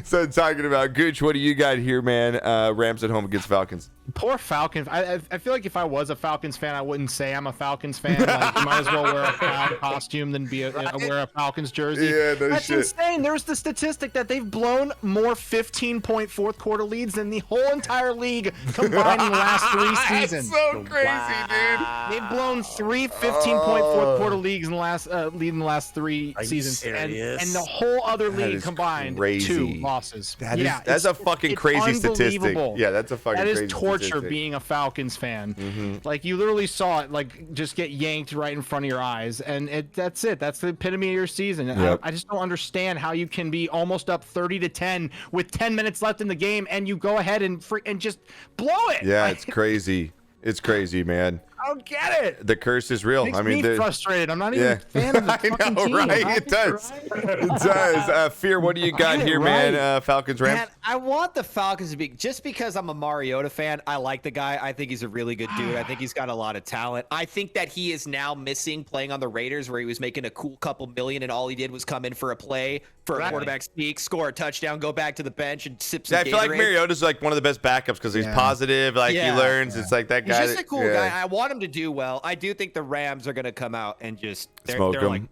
So talking about Gooch, what do you got here, man? Rams at home against Falcons. Poor Falcons. I feel like if I was a Falcons fan, I wouldn't say I'm a Falcons fan. Like, you might as well wear a clown costume than wear a Falcons jersey. Yeah, no That's shit. insane. There's the statistic that they've blown more 15-point fourth quarter leads than the whole entire league combined in the last 3 seasons. That's so crazy, dude. They've blown 3 15-point fourth quarter leagues in the last lead in the last 3 Are you seasons, serious? and the whole other That league is combined crazy. 2 losses. That's it's- a fucking it's crazy statistic. unbelievable. Yeah, that's a fucking That is crazy torture statistic. being a Falcons fan. Mm-hmm. Like, you literally saw it like just get yanked right in front of your eyes, and that's it. That's the epitome of your season. Yep. I just don't understand how you can be almost up 30-10 with 10 minutes left in the game, and you go ahead and just blow it. Yeah, Like, it's crazy. It's crazy, man. I don't get it. The curse is real. Makes I mean, me the- frustrated. I'm not even yeah. a fan of the I fucking know, team. right? It does. It does. Fear, what do you got Get it here, right. man? Falcons, Rams. Man, I want the Falcons to be just because I'm a Mariota fan. I like the guy. I think he's a really good dude. I think he's got a lot of talent. I think that he is now missing playing on the Raiders, where he was making a cool couple million, and all he did was come in for a play, for a quarterback sneak, score a touchdown, go back to the bench, and sip some Yeah, I feel like Gatorade. Mariota's like one of the best backups because he's Yeah. positive. Like he Yeah. learns. It's like that He's guy. just a cool yeah. guy. I want him to do well. I do think the Rams are going to come out and just Smoke they're him.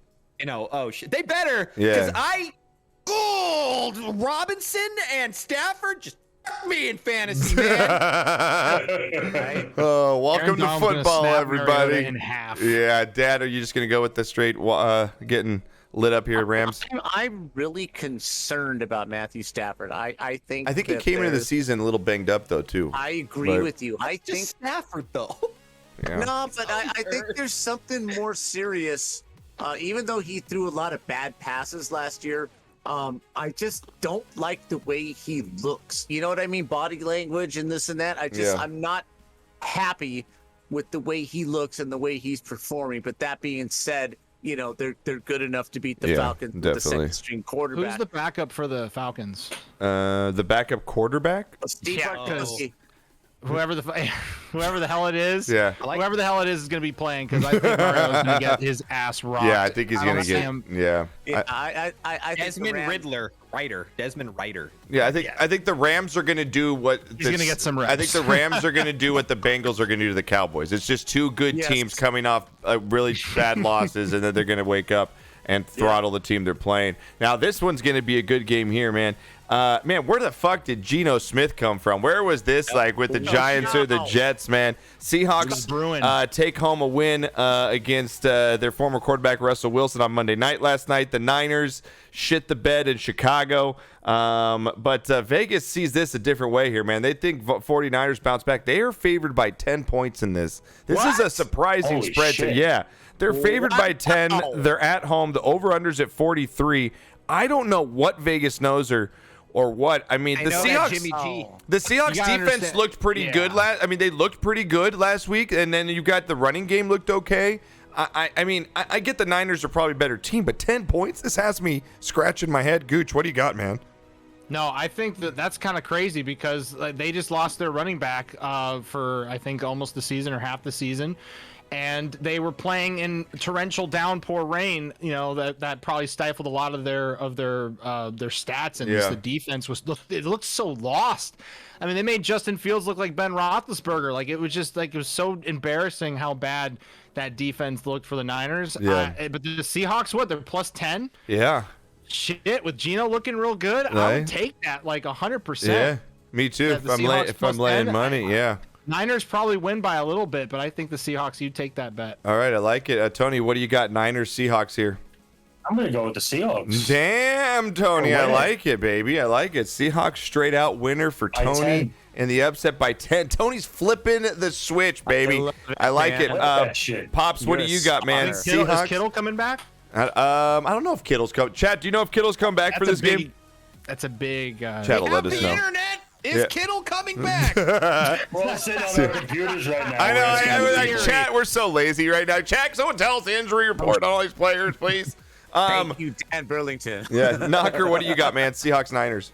like, oh shit, they better. Yeah. Because Robinson and Stafford just fuck me in fantasy, man. Right? Oh, welcome Aaron to Donald's gonna football, snap everybody. Mariota in half. Yeah, Dad, are you just gonna go with the straight getting lit up here, Rams? I'm really concerned about Matthew Stafford. I think I think he that came into the there's- season a little banged up though too. I agree But- with you. I think Just Stafford though. Yeah. no, but I think there's something more serious. Even though he threw a lot of bad passes last year, I just don't like the way he looks. You know what I mean? Body language and this and that. Yeah. I'm not happy with the way he looks and the way he's performing. But that being said, you know, they're good enough to beat the Yeah, Falcons with the definitely. second string quarterback. Who's the backup for the Falcons? The backup quarterback. Steve Yeah, Bartkowski. Whoever the hell it is. Yeah. Whoever the hell it is going to be playing, because I think Mario's going to get his ass rocked. Yeah, I think he's don't gonna see get. him. Yeah. Yeah, I think the Desmond Rams- Riddler, Desmond Ryder. Yeah, I think the Rams are going to do what He's gonna get some reps. I think the Rams are going to do what the Bengals are going to do to the Cowboys. It's just two good Yes. teams coming off really bad losses, and then they're going to wake up and throttle the team they're playing. Now this one's going to be a good game here, man. Man, where the fuck did Geno Smith come from? Where was this like with the Giants or the Jets, man? Seahawks Bruin. take home a win against their former quarterback Russell Wilson on Monday night last night. The Niners shit the bed in Chicago. But Vegas sees this a different way here, man. They think 49ers bounce back. They are favored by 10 points in this. This is a surprising Holy spread. shit. Yeah, they're favored by 10. Wow. They're at home. The over-under's at 43. I don't know what Vegas knows or what. I mean, the know that Seahawks. Jimmy G. The Seahawks You gotta defense understand- looked pretty Yeah. good last. I mean, they looked pretty good last week, and then you got the running game looked okay. I mean, I get the Niners are probably a better team, but 10 points. This has me scratching my head. Gooch, what do you got, man? No, I think that's kind of crazy because they just lost their running back for I think almost the season or half the season, and they were playing in torrential downpour rain. You know that probably stifled a lot of their stats, and just Yeah. the defense it looked so lost. I mean, they made Justin Fields look like Ben Roethlisberger. Like it was just like it was so embarrassing how bad that defense looked for the Niners. Yeah. But the Seahawks, what they're plus 10. Yeah. Shit, with Geno looking real good, Right. I'll take that like 100%. Yeah, me too. Yeah, If the I'm Seahawks if I'm plus laying 10, money, yeah. Niners probably win by a little bit, but I think the Seahawks, you take that bet. All right, I like it. Tony, what do you got? Niners, Seahawks here. I'm gonna go with the Seahawks. Damn, Tony, I like it, baby. I like it. Seahawks straight out winner for By Tony 10. and the upset by 10. Tony's flipping the switch, baby. love it, I like man. it. Look at that shit. Pops, what do You're you a got, man? star. Is Seahawks. Kittle coming back? I don't know if Kittle's coming. Chad, do you know if Kittle's come back for this game? That's a big. Chad will let us know. Internet is Yeah. Kittle coming back? We're all sitting on our computers right now. I know. We're We're asking like, the chat, we're so lazy right now. Chat, someone tell us the injury report on all these players, please. Thank you, Dan Burlington. Yeah, Knocker, what do you got, man? Seahawks, Niners.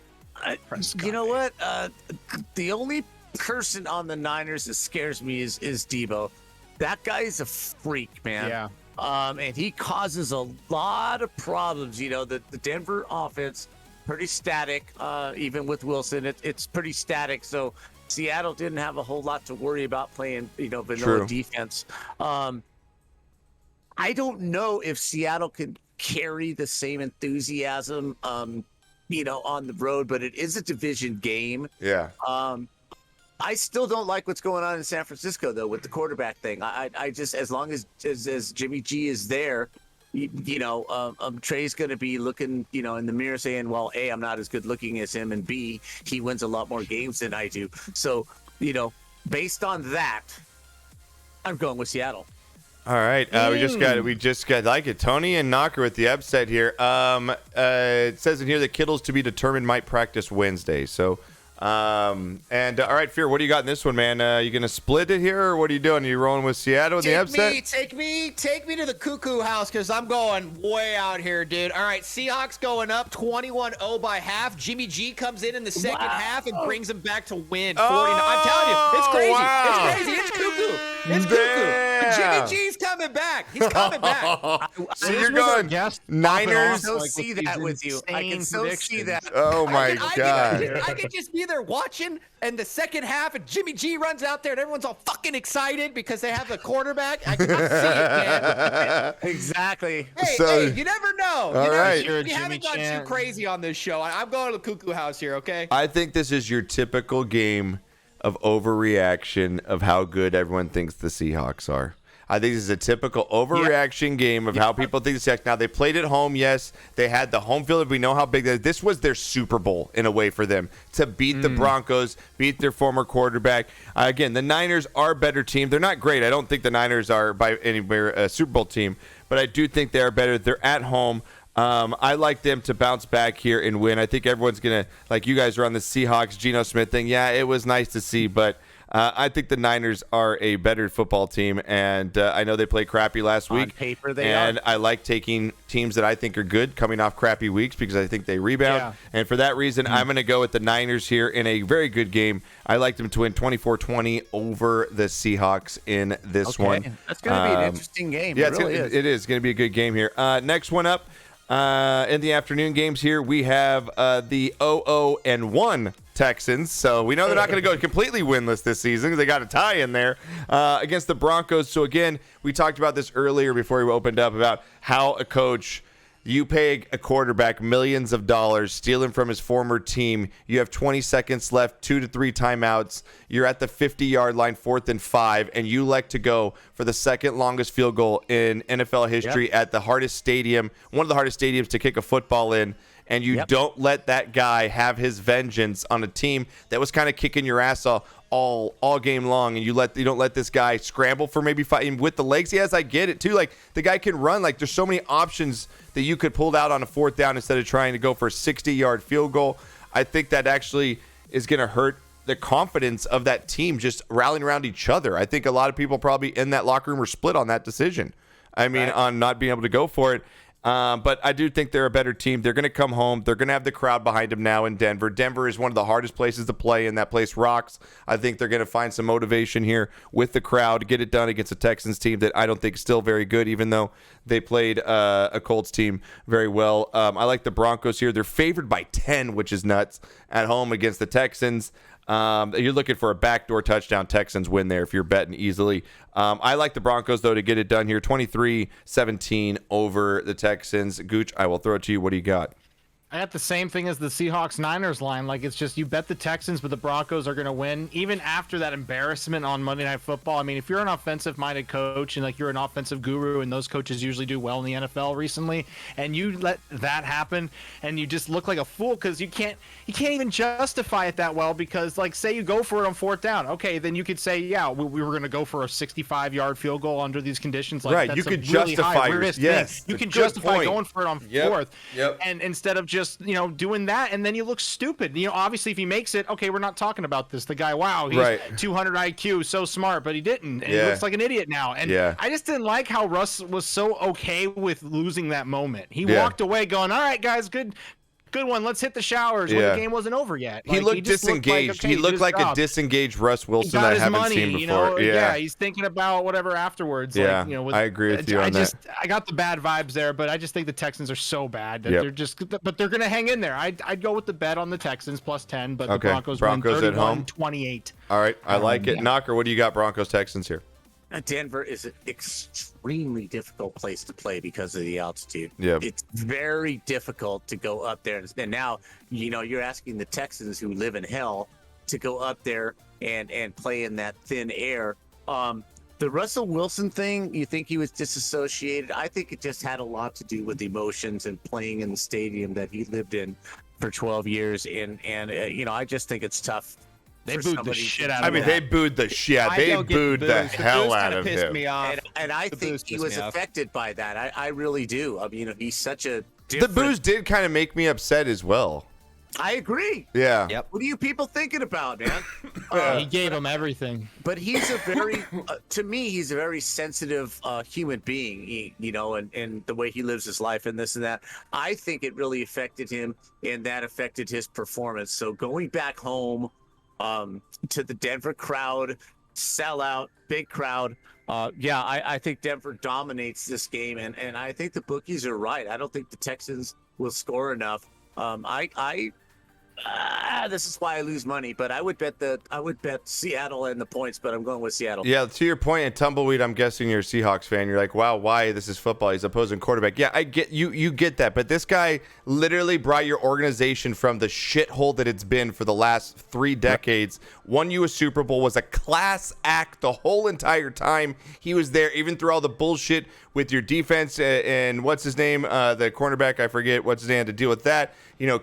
You know what? The only person on the Niners that scares me is Debo. That guy is a freak, man. Yeah. And he causes a lot of problems. You know, the Denver offense, pretty static. Even with Wilson, it's pretty static. So Seattle didn't have a whole lot to worry about playing, vanilla True. defense. I don't know if Seattle could carry the same enthusiasm, on the road, but it is a division game. Yeah. I still don't like what's going on in San Francisco, though, with the quarterback thing. I just, as long as Jimmy G is there, Trey's going to be looking, in the mirror saying, well, A, I'm not as good looking as him, and B, he wins a lot more games than I do. So, based on that, I'm going with Seattle. All right, we just got like it. Tony and Knocker with the upset here. It says in here that Kittle's to be determined might practice Wednesday. So, all right, Fear, what do you got in this one, man? You gonna split it here, or what are you doing? Are you rolling with Seattle in the upset? Take me to the cuckoo house, because I'm going way out here, dude. All right, Seahawks going up 21-0 by half. Jimmy G comes in the second half and brings them back to win 49. I'm telling you, it's crazy. Wow. It's crazy. It's cuckoo. It's cuckoo. But Jimmy G's coming back. He's coming back. So you're going Niners. I can so see that with you. I can so see that. Oh my God! I could just be there watching, and the second half, and Jimmy G runs out there, and everyone's all fucking excited because they have the quarterback. I can just see it, man. Exactly. Hey, you never know. All right. We haven't gone too crazy on this show. I'm going to the cuckoo house here, okay? I think this is your typical game of overreaction of how good everyone thinks the Seahawks are. I think this is a typical overreaction game of how people think the Seahawks. Now, they played at home, yes. They had the home field. We know how big that is. This was their Super Bowl in a way for them to beat the Broncos, beat their former quarterback. Again, the Niners are a better team. They're not great. I don't think the Niners are by anywhere a Super Bowl team, but I do think they are better. They're at home. I like them to bounce back here and win. I think everyone's going to, like you guys are on the Seahawks, Geno Smith thing. Yeah, it was nice to see, but I think the Niners are a better football team, and I know they played crappy last week. On paper, they and are. I like taking teams that I think are good coming off crappy weeks because I think they rebound. Yeah. And for that reason, I'm going to go with the Niners here in a very good game. I like them to win 24-20 over the Seahawks in this one. That's going to be an interesting game. Yeah, it really is. it is going to be a good game here. Next one up. In the afternoon games here, we have the 0-1 Texans. So we know they're not going to go completely winless this season because they got a tie in there against the Broncos. So again, we talked about this earlier before we opened up about how a coach, you pay a quarterback millions of dollars, steal him from his former team. You have 20 seconds left, 2 to 3 timeouts. You're at the 50-yard line, 4th and 5, and you elect to go for the second longest field goal in NFL history at the hardest stadium, one of the hardest stadiums to kick a football in. And you don't let that guy have his vengeance on a team that was kind of kicking your ass all game long, and you don't let this guy scramble for maybe 5 with the legs he has. I get it too. Like, the guy can run. Like, there's so many options that you could pull out on a 4th down instead of trying to go for a 60-yard field goal. I think that actually is going to hurt the confidence of that team just rallying around each other. I think a lot of people probably in that locker room were split on that decision. I mean, on not being able to go for it. But I do think they're a better team. They're going to come home. They're going to have the crowd behind them now in Denver. Denver is one of the hardest places to play, and that place rocks. I think they're going to find some motivation here with the crowd to get it done against a Texans team that I don't think is still very good, even though they played a Colts team very well. I like the Broncos here. They're favored by 10, which is nuts, at home against the Texans. You're looking for a backdoor touchdown. Texans win there if you're betting easily. I like the Broncos, though, to get it done here. 23-17 over the Texans. Gooch, I will throw it to you. What do you got? I got the same thing as the Seahawks-Niners line. Like, it's just you bet the Texans, but the Broncos are going to win. Even after that embarrassment on Monday Night Football, I mean, if you're an offensive-minded coach and, like, you're an offensive guru, and those coaches usually do well in the NFL recently, and you let that happen, and you just look like a fool because you can't even justify it that well because, like, say you go for it on 4th down. Okay, then you could say, yeah, we were going to go for a 65-yard field goal under these conditions. Like, right, that's you could really justify yes, you can justify going for it on 4th. Yep. And instead of just, doing that, and then you look stupid. Obviously, if he makes it, okay, we're not talking about this. The guy, wow, he's 200 IQ, so smart, but he didn't. And he looks like an idiot now. And I just didn't like how Russ was so okay with losing that moment. He walked away going, all right, guys, good good one. Let's hit the showers. When Yeah. the game wasn't over yet. He looked just disengaged. okay, he did looked his like a job. disengaged Russ He Wilson got I his haven't money, seen you before. know? Yeah. He's thinking about whatever afterwards. Yeah, Like, you know, I agree with you on that. I got the bad vibes there, but I just think the Texans are so bad that Yep. but they're gonna hang in there. I'd go with the bet on the Texans plus 10, but Okay. the Broncos Broncos win at home? 31-28. All right, I like it. Knocker, what do you got, Broncos Texans here? Denver is an extremely difficult place to play because of the altitude. Yeah. It's very difficult to go up there. And now, you're asking the Texans who live in hell to go up there and play in that thin air. The Russell Wilson thing, you think he was disassociated? I think it just had a lot to do with emotions and playing in the stadium that he lived in for 12 years. And I just think it's tough. They for booed the somebody shit to out do I of mean, him. they booed the shit. I They don't get booed the booze. hell booze out kinda of pissed him. me off. And I The think booze he pissed was me off. affected by that. I really do. I mean, he's such a The different... booze did kind of make me upset as well. I agree. Yeah. Yep. What are you people thinking about, man? He gave him everything. But he's a very, to me, he's a very sensitive human being, and the way he lives his life and this and that. I think it really affected him, and that affected his performance. So going back home to the Denver crowd, sellout, big crowd. I think Denver dominates this game, and I think the bookies are right. I don't think the Texans will score enough. This is why I lose money, but I would bet Seattle and the points, but I'm going with Seattle. Yeah, to your point, and Tumbleweed, I'm guessing you're a Seahawks fan. You're like, wow, why? This is football. He's opposing quarterback. Yeah, I get you get that. But this guy literally brought your organization from the shithole that it's been for the last 3 decades. Won you a Super Bowl, was a class act the whole entire time he was there, even through all the bullshit with your defense and what's his name? The cornerback, I forget what's his name, to deal with that.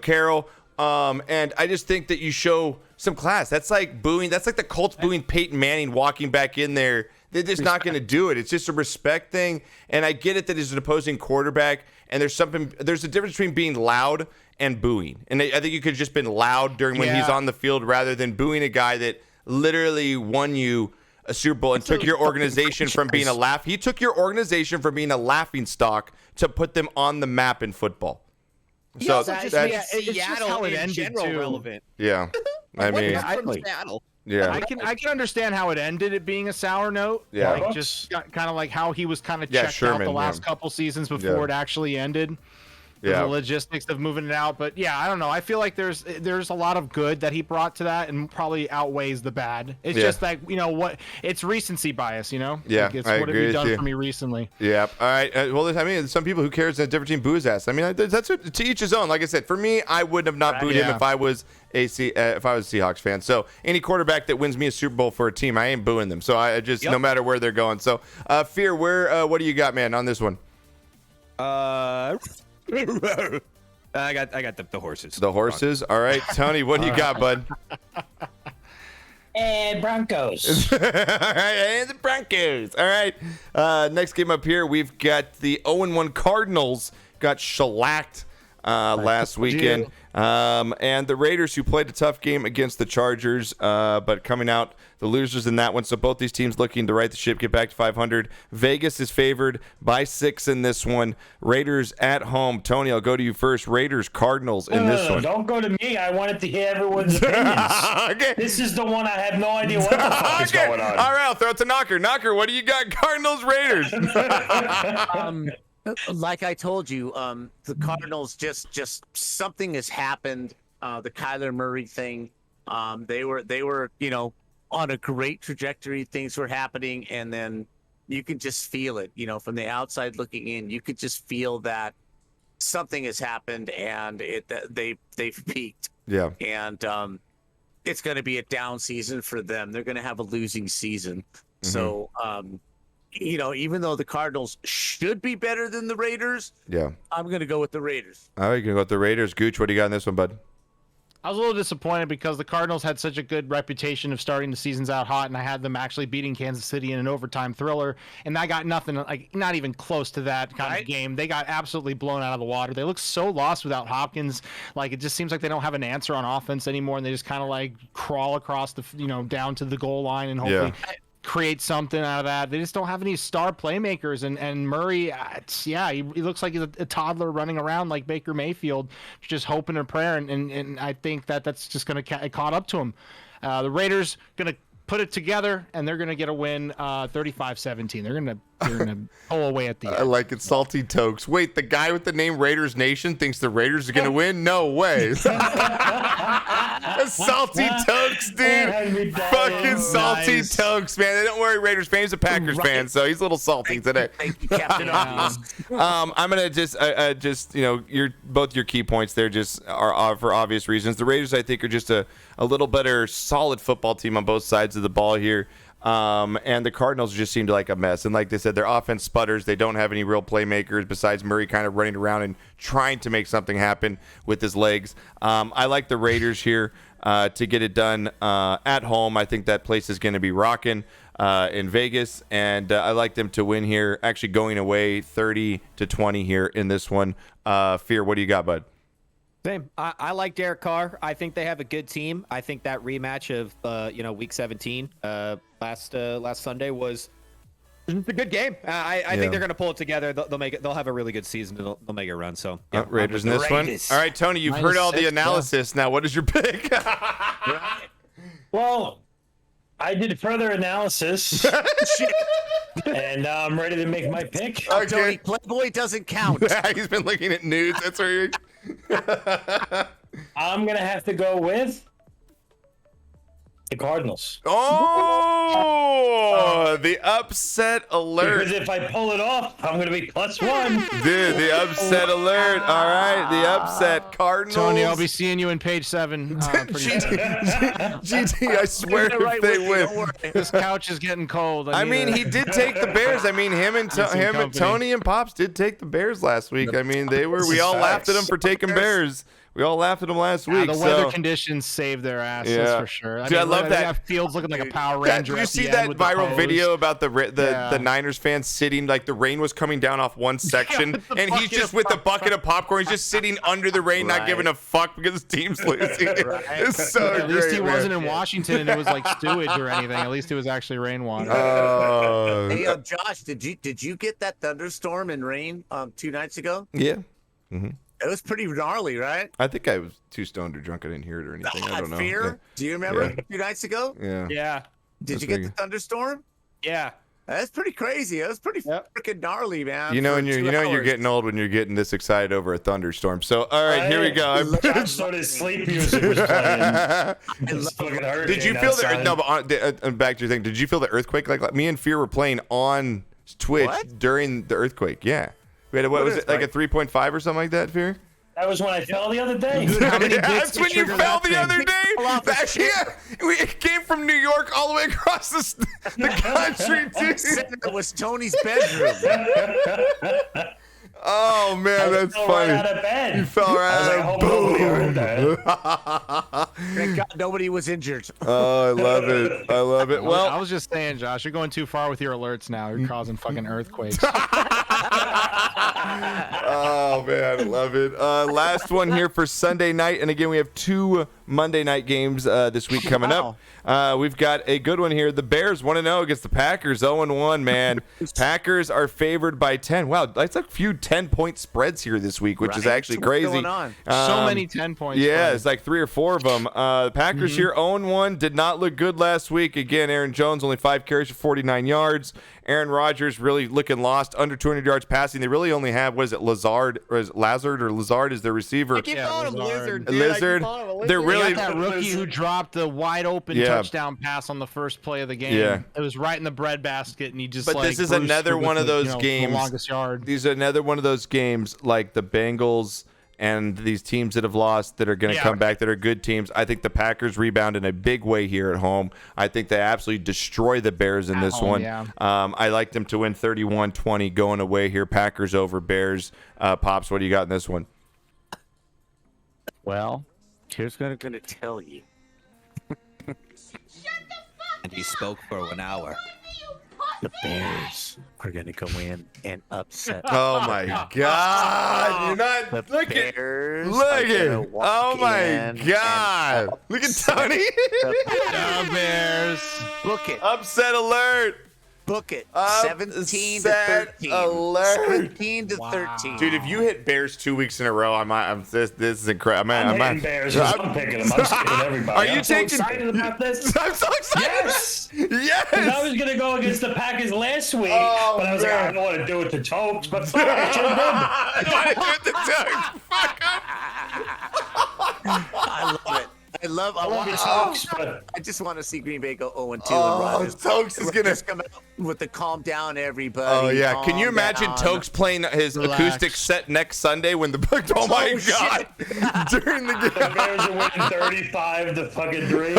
Carroll. And I just think that you show some class. That's like booing. That's like the Colts booing Peyton Manning walking back in there. They're just not going to do it. It's just a respect thing. And I get it that he's an opposing quarterback. And there's a difference between being loud and booing. And I think you could have just been loud during when he's on the field rather than booing a guy that literally won you a Super Bowl and took your organization from being a laugh. He took your organization from being a laughing stock to put them on the map in football. He So also just that's- made it's just Seattle how it in ended, general too. relevant. yeah. I What mean, is from Seattle? yeah. I can understand how it ended, it being a sour note. Yeah. Like just kind of like how he was kind of Yeah, checked out Sherman, the last yeah. couple seasons before it actually ended. Yeah. The logistics of moving it out, but yeah, I don't know. I feel like there's a lot of good that he brought to that, and probably outweighs the bad. It's just like it's recency bias, Yeah, Like it's I what have agree you with done you. for me recently? Yeah. All right. Well, I mean, some people who cares that a different team boos ass. I mean, that's to each his own. Like I said, for me, I would have not booed him Yeah. if I was a Seahawks fan. So any quarterback that wins me a Super Bowl for a team, I ain't booing them. So I just no matter where they're going. So Fear, what do you got, man, on this one? I got the horses. The horses. All right, Tony, what do you got, bud? And Broncos. All right, and the Broncos. All right. Next game up here, we've got the 0-1 Cardinals got shellacked last weekend. And the Raiders, who played a tough game against the Chargers, but coming out the losers in that one. So both these teams looking to right the ship, get back to 500. Vegas is favored by 6 in this one. Raiders at home. Tony, I'll go to you first. Raiders, Cardinals in this one. Don't go to me. I wanted to hear everyone's opinions. Okay. This is the one I have no idea what the fuck is going on. All right, I'll throw it to Knocker. Knocker, what do you got? Cardinals, Raiders. Like I told you, the Cardinals just something has happened. The Kyler Murray thing. They were on a great trajectory. Things were happening, and then you can just feel it. From the outside looking in, you could just feel that something has happened, and they've peaked. Yeah. And it's going to be a down season for them. They're going to have a losing season. So. Even though the Cardinals should be better than the Raiders, Yeah. I'm going to go with the Raiders. All right, you can go with the Raiders. Gooch, what do you got in this one, bud? I was a little disappointed because the Cardinals had such a good reputation of starting the seasons out hot, and I had them actually beating Kansas City in an overtime thriller, and I got nothing, like not even close to that kind of game. They got absolutely blown out of the water. They look so lost without Hopkins. Like, it just seems like they don't have an answer on offense anymore, and they just kind of like crawl across the, down to the goal line, and hopefully. create something out of that. They just don't have any star playmakers. And Murray, he looks like he's a toddler running around like Baker Mayfield, just hoping and praying. And I think that's just going to caught up to him. The Raiders going to put it together, and they're going to get a win 35-17. They're going to pull away at the end. I like it. Salty Tokes. Wait, the guy with the name Raiders Nation thinks the Raiders are going to win? No way. Salty Tokes, dude. Fucking Salty Tokes, man. They don't worry, Raiders fan. He's a Packers fan, so he's a little salty today. Thank you, Captain Obvious. I'm gonna just both your key points there just are for obvious reasons. The Raiders, I think, are just a little better, solid football team on both sides of the ball here. And the Cardinals just seemed like a mess. And like they said, their offense sputters. They don't have any real playmakers besides Murray kind of running around and trying to make something happen with his legs. I like the Raiders here to get it done at home. I think that place is going to be rocking in Vegas. And I like them to win here, actually going away 30-20 here in this one. Fear, what do you got, bud? Same. I like Derek Carr. I think they have a good team. I think that rematch of Week 17 last Sunday was a good game. I think they're going to pull it together. They'll make it. They'll have a really good season. They'll make a run. So Raiders in this one. All right, Tony, you've heard all the analysis. Now, what is your pick? Well, I did further analysis, and I'm ready to make my pick. Okay. Tony, Playboy doesn't count. He's been looking at nudes. That's where you're... I'm gonna have to go with the Cardinals. Oh, the upset alert. Because if I pull it off, I'm gonna be +1. Dude, the upset alert. All right, the upset. Cardinals. Tony, I'll be seeing you in page 7. GT, I swear if they win. This couch is getting cold. I mean, he did take the Bears. I mean, him and Tony and Pops did take the Bears last week. I mean, we all laughed at them for taking Bears. We all laughed at them last week. The weather conditions saved their asses for sure. Dude, I love that. Fields looking like a Power Ranger. Did you see that viral video about the Niners fans sitting, like the rain was coming down off one section, and he's just with a bucket of popcorn. He's just sitting under the rain, not giving a fuck because his team's losing. It's so great. At least he wasn't in Washington and it was like sewage or anything. At least it was actually rainwater. Hey, Josh, did you get that thunderstorm and rain 2 nights ago? Yeah. Mm-hmm. It was pretty gnarly, right? I think I was too stoned or drunk. I didn't hear it or anything. I don't know. Fear? Yeah. Do you remember 2 nights ago? Yeah. Yeah. Did you get the thunderstorm? Yeah. That's pretty crazy. It was pretty freaking gnarly, man. You know, you're getting old when you're getting this excited over a thunderstorm. So, all right, here we go. I started sleep music was playing. It's fucking hurting. Did you feel the? No, but back to your thing. Did you feel the earthquake? Like me and Fear were playing on Twitch during the earthquake. Yeah, we had what was it, like a 3.5 or something like that, Fear? That was when I fell the other day. That's when you fell the other day? It came from New York all the way across the country, dude. It was Tony's bedroom. Oh, man, that's funny. Right out of bed. You fell right out of bed. Thank God nobody was injured. Oh, I love it. I love it. Well, I was just saying, Josh, you're going too far with your alerts now. You're causing fucking earthquakes. Oh, man, I love it. Last one here for Sunday night. And again, we have 2 Monday night games this week coming up. We've got a good one here. The Bears 1-0 against the Packers 0-1, man. Packers are favored by 10. Wow, that's a few 10-point spreads here this week, which is actually crazy. What's going on? So many 10 points. Yeah, it's like 3 or 4 of them. The Packers here 0-1, did not look good last week. Again, Aaron Jones only 5 carries for 49 yards. Aaron Rodgers really looking lost, under 200 yards passing. They really only have, what is it, Lazard is their receiver. I keep calling him Lizard. Dude. Lizard. They're really that rookie who dropped the wide open touchdown pass on the first play of the game. Yeah. It was right in the breadbasket, and he just. But this is another one of those games. The longest yard. These are another one of those games like the Bengals and these teams that have lost that are going to come back, that are good teams. I think the Packers rebound in a big way here at home. I think they absolutely destroy the Bears in this one. Yeah. I like them to win 31-20 going away here. Packers over Bears. Pops, what do you got in this one? Well, here's what I'm going to tell you. And he spoke for 1 hour. The Bears are going to go in and upset. Oh my God! You're not The look at Bears look are at. gonna walk Oh my in and God! Look at Tony. The Bears. Book it. Upset alert. Book it. Upset 17 to 13. alert. 17 to 13. Dude, if you hit Bears 2 weeks in a row, this is incredible. I'm hitting Bears. I'm picking them. I'm skipping everybody. Are you I'm so taking? excited about this. I'm so excited. Yes. Yes. 'Cause I was gonna go against the Packers last week, Oh, but I was like, man. I don't want to do it to Tokes, but fuck, I should have I don't want to do it to Doug. Fuck I love it. I love done. it. Tokes, but I just want to see Green Bay go 0-2 and Oh, Rodgers. Tokes is gonna. Just come out with the calm down, everybody. Oh yeah, can you calm imagine down. Tokes playing his Relax. acoustic set next Sunday when the oh my God during the the game Bears are winning 35 to fucking 3.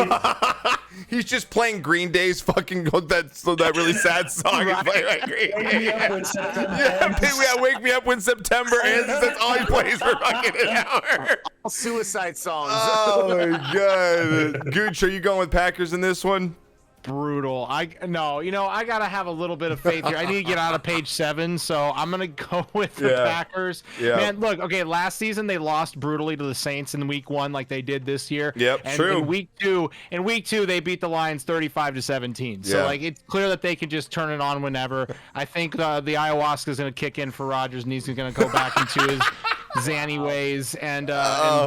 he's just playing Green Day's fucking that really sad song. He's playing like Green Wake me Day. up when September Yeah, ends. wake me up when September ends. That's all he plays for fucking an hour. Suicide songs. Oh my God, Gooch, are you going with Packers in this one? Brutal. I gotta have a little bit of faith here. I need to get out of page 7, so I'm gonna go with the Yeah. Packers. Yeah. Man, look, okay, last season they lost brutally to the Saints in week 1 like they did this year. Yep, and true. In week two they beat the Lions 35-17. So Yeah. like it's clear that they can just turn it on whenever. I think the ayahuasca is gonna kick in for Rodgers and he's gonna go back into his Zanny ways and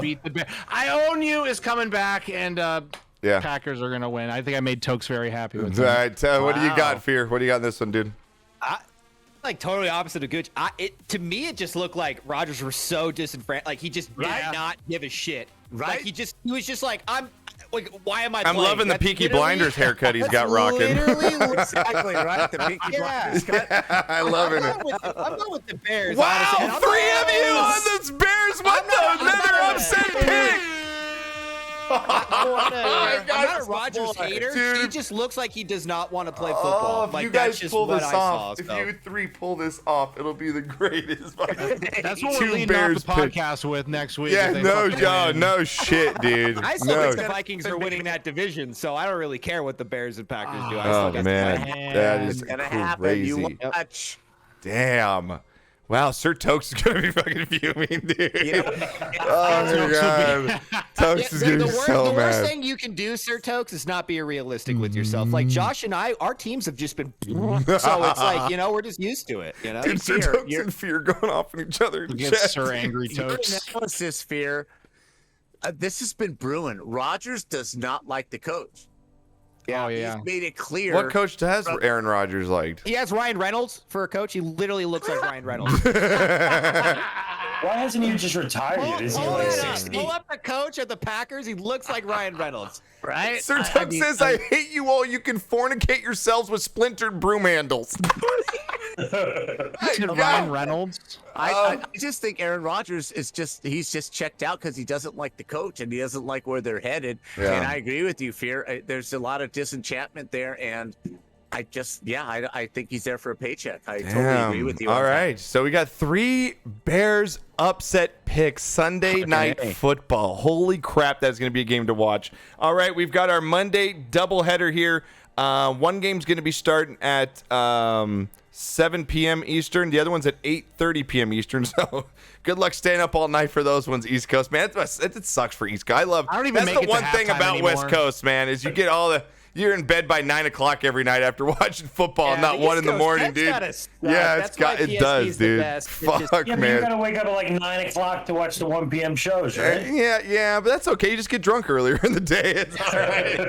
beat the Bears. I own you is coming back and Yeah. Packers are gonna win. I think I made Tokes very happy with All that. right, what do you Wow. got, Fear? What do you got in this one, dude? Like totally opposite of Gooch. To me, it just looked like Rodgers was so disenfranchised. Like he just did Right. not give a shit. Right? Like he was just like, I'm like, why am I? I'm playing? loving the That's Peaky literally- Blinders haircut he's got that's rocking. literally- Exactly right. The Peaky Yeah. Blinders cut. I love it. I'm going with the Bears. Wow, honestly, and I'm 3 not- of you on this Bears one, not- I'm another not- upset pick. I'm not a Guys, Rodgers hater. dude. He just looks like he does not want to play Oh, football. if like you that's guys just pull what this I off, saw. if so. you 3 pull this off, it'll be the greatest. That's what we're Two leading Bears off the pick. podcast with next week. Yeah, if they no, fucking Joe, win. no shit, dude. I still No. think the Vikings are winning that division, so I don't really care what the Bears and Packers do. I Oh still got man, the that is It's gonna happen. You crazy. watch. Damn. Wow, Sir Tokes is gonna be fucking fuming, dude. You know, Oh my god, Tokes is gonna be so the worst mad. thing you can do, Sir Tokes, is not be realistic with yourself. Like Josh and I, our teams have just been so it's like, we're just used to it. Dude, Sir Fear, Tokes you're- and Fear going off on each other. Get Sir Angry your Tokes. analysis, Fear. This has been brewing. Rodgers does not like the coach. Oh yeah. He's made it clear. What coach has Aaron Rodgers liked? He has Ryan Reynolds for a coach. He literally looks like Ryan Reynolds. Why hasn't he just retired? Is he like 60? Pull up the coach at the Packers. He looks like Ryan Reynolds. Right? Sir Tokes says, "I hate you all. You can fornicate yourselves with splintered broom handles." Ryan Reynolds. I just think Aaron Rodgers is he's just checked out because he doesn't like the coach and he doesn't like where they're headed. Yeah. And I agree with you, Fear. There's a lot of disenchantment there, and I think he's there for a paycheck. I totally agree with you. All on that. right, so we got 3 Bears upset picks Sunday night football. Holy crap, that's going to be a game to watch. All right, we've got our Monday doubleheader here. One game's going to be starting at 7 p.m. Eastern. The other one's at 8:30 p.m. Eastern. So good luck staying up all night for those ones, East Coast. Man, it sucks for East Coast. I don't even that's make the it to one thing halftime about West anymore. Coast, man, is you get you're in bed by 9 o'clock every night after watching football, Yeah, not the 1 East in the Coast, morning, that's dude. gotta suck. Yeah, That's why it PSP does, is the dude. best. It's Fuck, just- Yeah, but you man. gotta wake up at like 9 o'clock to watch the 1 p.m. shows, right? Yeah, but that's okay. You just get drunk earlier in the day. It's all right.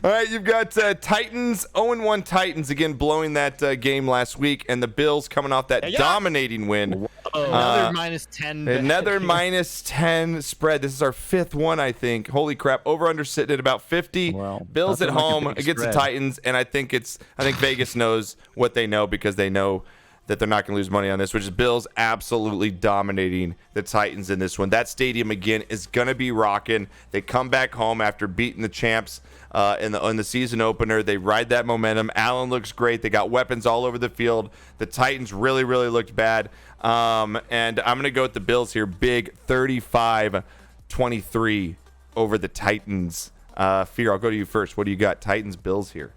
All right, you've got Titans, 0-1 Titans, again blowing that game last week, and the Bills coming off that dominating win. Another minus 10. Another minus 10 spread. This is our 5th one, I think. Holy crap. Over-under sitting at about 50. Well, Bills at nothing like a home big against the spread. Titans, and I think Vegas knows what they know because they know that they're not going to lose money on this, which is Bills absolutely dominating the Titans in this one. That stadium, again, is going to be rocking. They come back home after beating the champs in the season opener. They ride that momentum. Allen looks great. They got weapons all over the field. The Titans really, really looked bad. And I'm going to go with the Bills here. Big 35-23 over the Titans. Fear, I'll go to you first. What do you got? Titans, Bills here.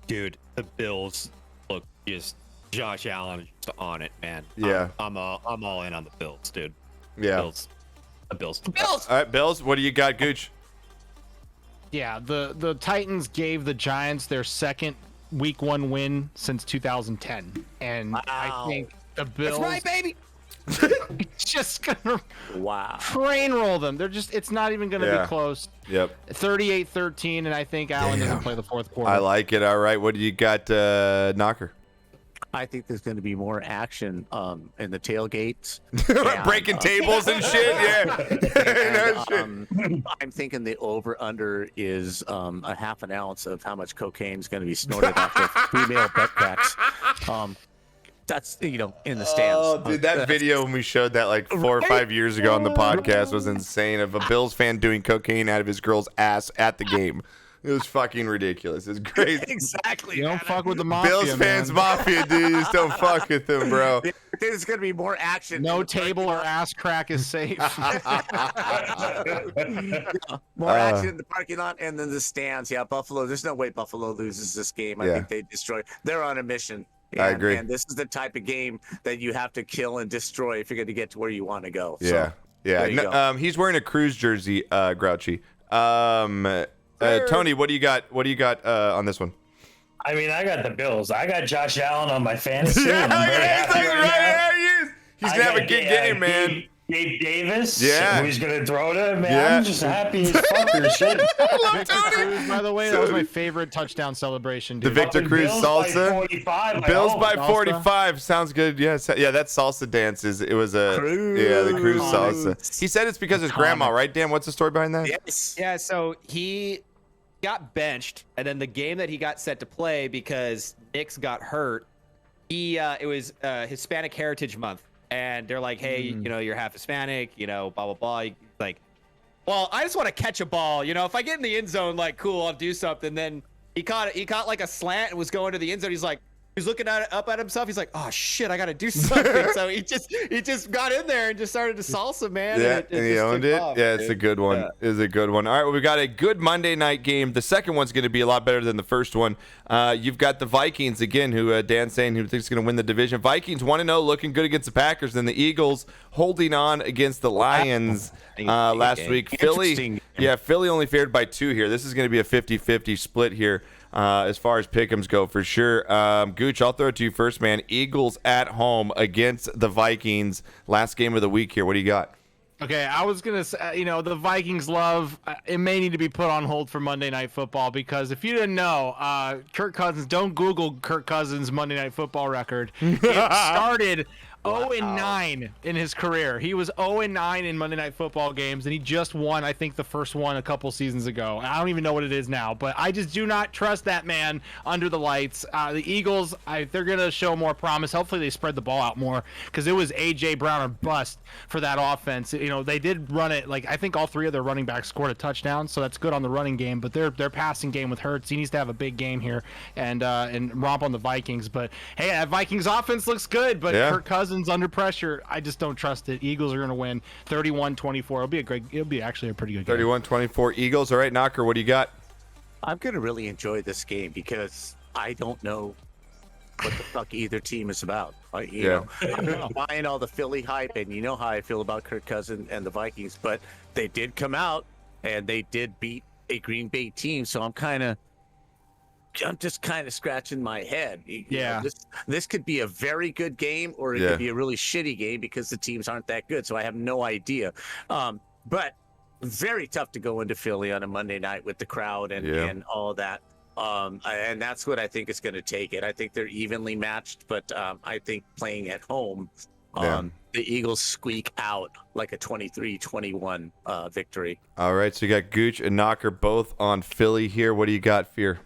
Dude, the Bills look just Josh Allen is just on it, man. Yeah. I'm all in on the Bills, dude. Yeah. Bills. The Bills. All right, Bills. What do you got, Gooch? Yeah, the Titans gave the Giants their second Week 1 win since 2010, and I think the Bills That's right, baby. just gonna Wow. train roll them. It's not even gonna be close. Yep. 38-13, and I think Allen doesn't play the fourth quarter. I like it. All right. What do you got, Knocker? I think there's going to be more action in the tailgates. Breaking tables and shit. Yeah. And, I'm thinking the over/under is a half an ounce of how much cocaine is going to be snorted after female butt cracks. That's in the stands. Oh, dude, that video when we showed that like 4 or 5 years ago on the podcast was insane. Of a Bills fan doing cocaine out of his girl's ass at the game. It was fucking ridiculous. It's crazy. Exactly. You don't fuck with the mafia, Bills fans, mafia, dude. You just don't fuck with them, bro. There's going to be more action. No table or ass crack is safe. More action in the parking lot and then the stands. Yeah, Buffalo. There's no way Buffalo loses this game. I think they destroy. They're on a mission. I agree. And this is the type of game that you have to kill and destroy if you're going to get to where you want to go. Yeah. So, there you go. He's wearing a Cruise jersey, Grouchy. Tony, what do you got? What do you got on this one? I mean, I got the Bills. I got Josh Allen on my fantasy. Yeah, and I'm very happy right now. He's gonna have a good game, man. Gabe Davis. Yeah. Who's gonna throw to him, man? Yeah. I'm just happy as fuck or shit. Victor Cruz, by the way, that was my favorite touchdown celebration. The Dude. Victor Fucking Cruz Bills by salsa. 45, I Bills hope. by Salsa. 45 sounds good. Yes, yeah, that salsa dance it was a the Cruz salsa. He said it's because his grandma, right? Dan, what's the story behind that? Yes. Yeah, so he got benched, and then the game that he got set to play because Knicks got hurt, it was Hispanic Heritage Month, and they're like, hey, you're half Hispanic, blah blah blah. He's like, well, I just want to catch a ball, if I get in the end zone, like, cool, I'll do something. Then he caught like a slant and was going to the end zone. He's looking up at himself. He's like, "Oh shit, I got to do something." So he just got in there and just started to salsa, man. Yeah, and and he just owned took it. off, Yeah, it's dude. a good one. Yeah. It's a good one. All right, well, we got a good Monday night game. The second one's going to be a lot better than the first one. You've got the Vikings again, who Dan's saying who thinks is going to win the division. Vikings 1-0, looking good against the Packers. Then the Eagles holding on against the Lions last week. Philly, Philly only favored by 2 here. This is going to be a 50-50 split here. As far as pick'ems go, for sure. Gooch, I'll throw it to you first, man. Eagles at home against the Vikings. Last game of the week here. What do you got? Okay, I was gonna say, the Vikings love. It may need to be put on hold for Monday Night Football because if you didn't know, Kirk Cousins. Don't Google Kirk Cousins' Monday Night Football record. It started 0-9 in his career. He was 0-9 in Monday Night Football games, and he just won, I think, the first one a couple seasons ago. I don't even know what it is now, but I just do not trust that man under the lights. The Eagles, they're going to show more promise. Hopefully they spread the ball out more because it was A.J. Brown or bust for that offense. They did run it. Like, I think all 3 of their running backs scored a touchdown, so that's good on the running game, but their passing game with Hurts, he needs to have a big game here and romp on the Vikings. But, hey, that Vikings offense looks good, but Kirk Cousins under pressure, I just don't trust it. Eagles are going to win 31-24. It'll be actually a pretty good game. 31-24 Eagles. All right, Knocker, what do you got? I'm going to really enjoy this game because I don't know what the fuck either team is about. I'm not buying all the Philly hype, and you know how I feel about Kirk Cousins and the Vikings, but they did come out and they did beat a Green Bay team, so I'm just kind of scratching my head. This could be a very good game, or it could be a really shitty game because the teams aren't that good. So I have no idea. But very tough to go into Philly on a Monday night with the crowd and all of that. And that's what I think is going to take it. I think they're evenly matched, but I think playing at home, the Eagles squeak out like a 23-21 victory. All right, so you got Gooch and Knocker both on Philly here. What do you got, Fear?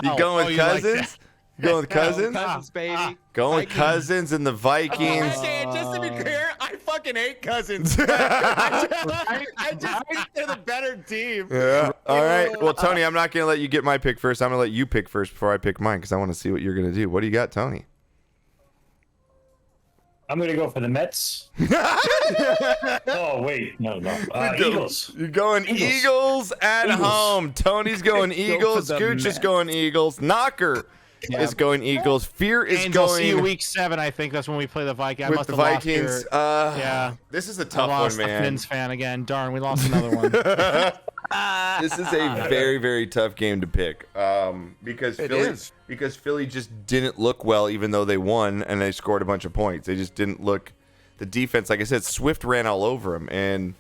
You going with Cousins? You going with Cousins? Cousins, baby. Going with Cousins and the Vikings. Just to be clear, I fucking hate Cousins. I just think they're the better team. Yeah. All right. Well, Tony, I'm not going to let you get my pick first. I'm going to let you pick first before I pick mine because I want to see what you're going to do. What do you got, Tony? I'm going to go for the Mets. Oh wait, no. Eagles. You're going Eagles at home. Tony's going Eagles. the Scooch is Mets. going Eagles. Knocker is going Eagles. Fear is Angel, see you going week 7. I think that's when we play the Vikings. I with must the have lost Vikings. your- yeah. This is a I tough lost one, the man. Finns fan again. Darn, we lost another one. This is a very, very tough game to pick because Philly just didn't look well, even though they won and they scored a bunch of points. They just didn't look. The defense, like I said, Swift ran all over them, and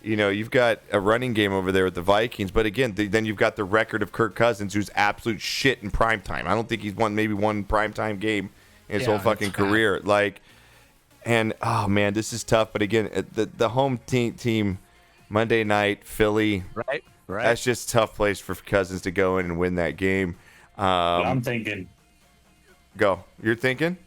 you've got a running game over there with the Vikings. But again, then you've got the record of Kirk Cousins, who's absolute shit in primetime. I don't think he's won maybe one primetime game in his whole fucking career. And oh man, this is tough. But again, the home team. Monday night, Philly. Right. That's just a tough place for Cousins to go in and win that game. I'm thinking. Go. You're thinking?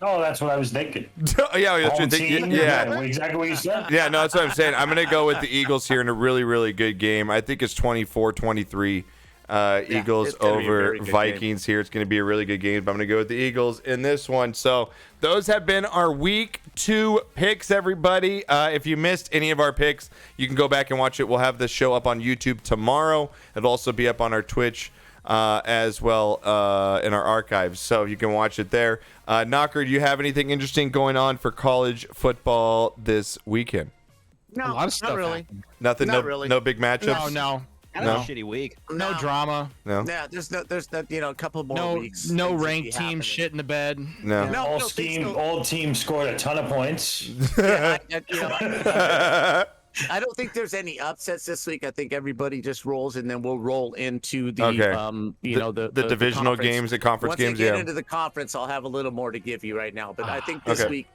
Oh, that's what I was thinking. Yeah, that's what you're Home thinking. team, Yeah. exactly what you said. Yeah, no, that's what I'm saying. I'm going to go with the Eagles here in a really, really good game. I think it's 24-23. Eagles it's gonna be a over very good Vikings here. It's going to be a really good game, but I'm going to go with the Eagles in this one. So those have been our week 2 picks, everybody. If you missed any of our picks, you can go back and watch it. We'll have the show up on YouTube tomorrow. It'll also be up on our Twitch as well in our archives, so you can watch it there. Knocker, do you have anything interesting going on for college football this weekend? No, A lot of stuff not really. happened. Nothing. Not No, really. no big matchups. No. Kind of a shitty week. No drama. No. Yeah, there's a couple more No weeks. no things will ranked be team happening. shit in the bed. No. No, Old no, things don't- old team scored a ton of points. Yeah, I don't think there's any upsets this week. I think everybody just rolls, and then we'll roll into the Okay. the divisional conference. games, the conference Once games. we get Yeah. into the conference, I'll have a little more to give you right now. But I think this Okay. week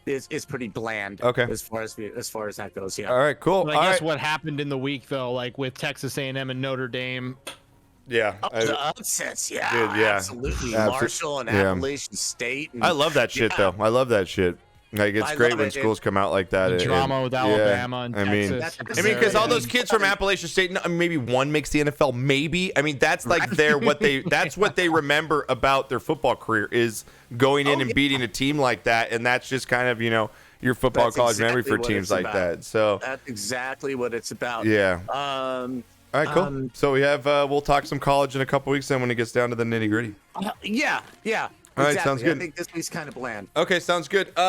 is pretty bland. Okay. As far as that goes, yeah. All right. Cool. But All I guess right. what happened in the week though, like with Texas A&M and Notre Dame. Yeah. The upsets, yeah, Dude, yeah. absolutely. Absol- Marshall and yeah. Appalachian State. And, I love that shit Yeah. though. I love that shit. Like it's I great love when it, schools come out like that. The and- drama with yeah. Alabama and I mean, Texas. because all those kids from Appalachian State, maybe one makes the NFL. Maybe I mean that's like that's what they remember about their football career is going in and beating a team like that, and that's just kind of your football That's college memory exactly for what teams it's like about. that. So That's exactly what it's about. yeah. Um. All right, cool. So we have we'll talk some college in a couple weeks then when it gets down to the nitty gritty. Yeah. All right, exactly. sounds good. I think this week's kind of bland. Okay, sounds good.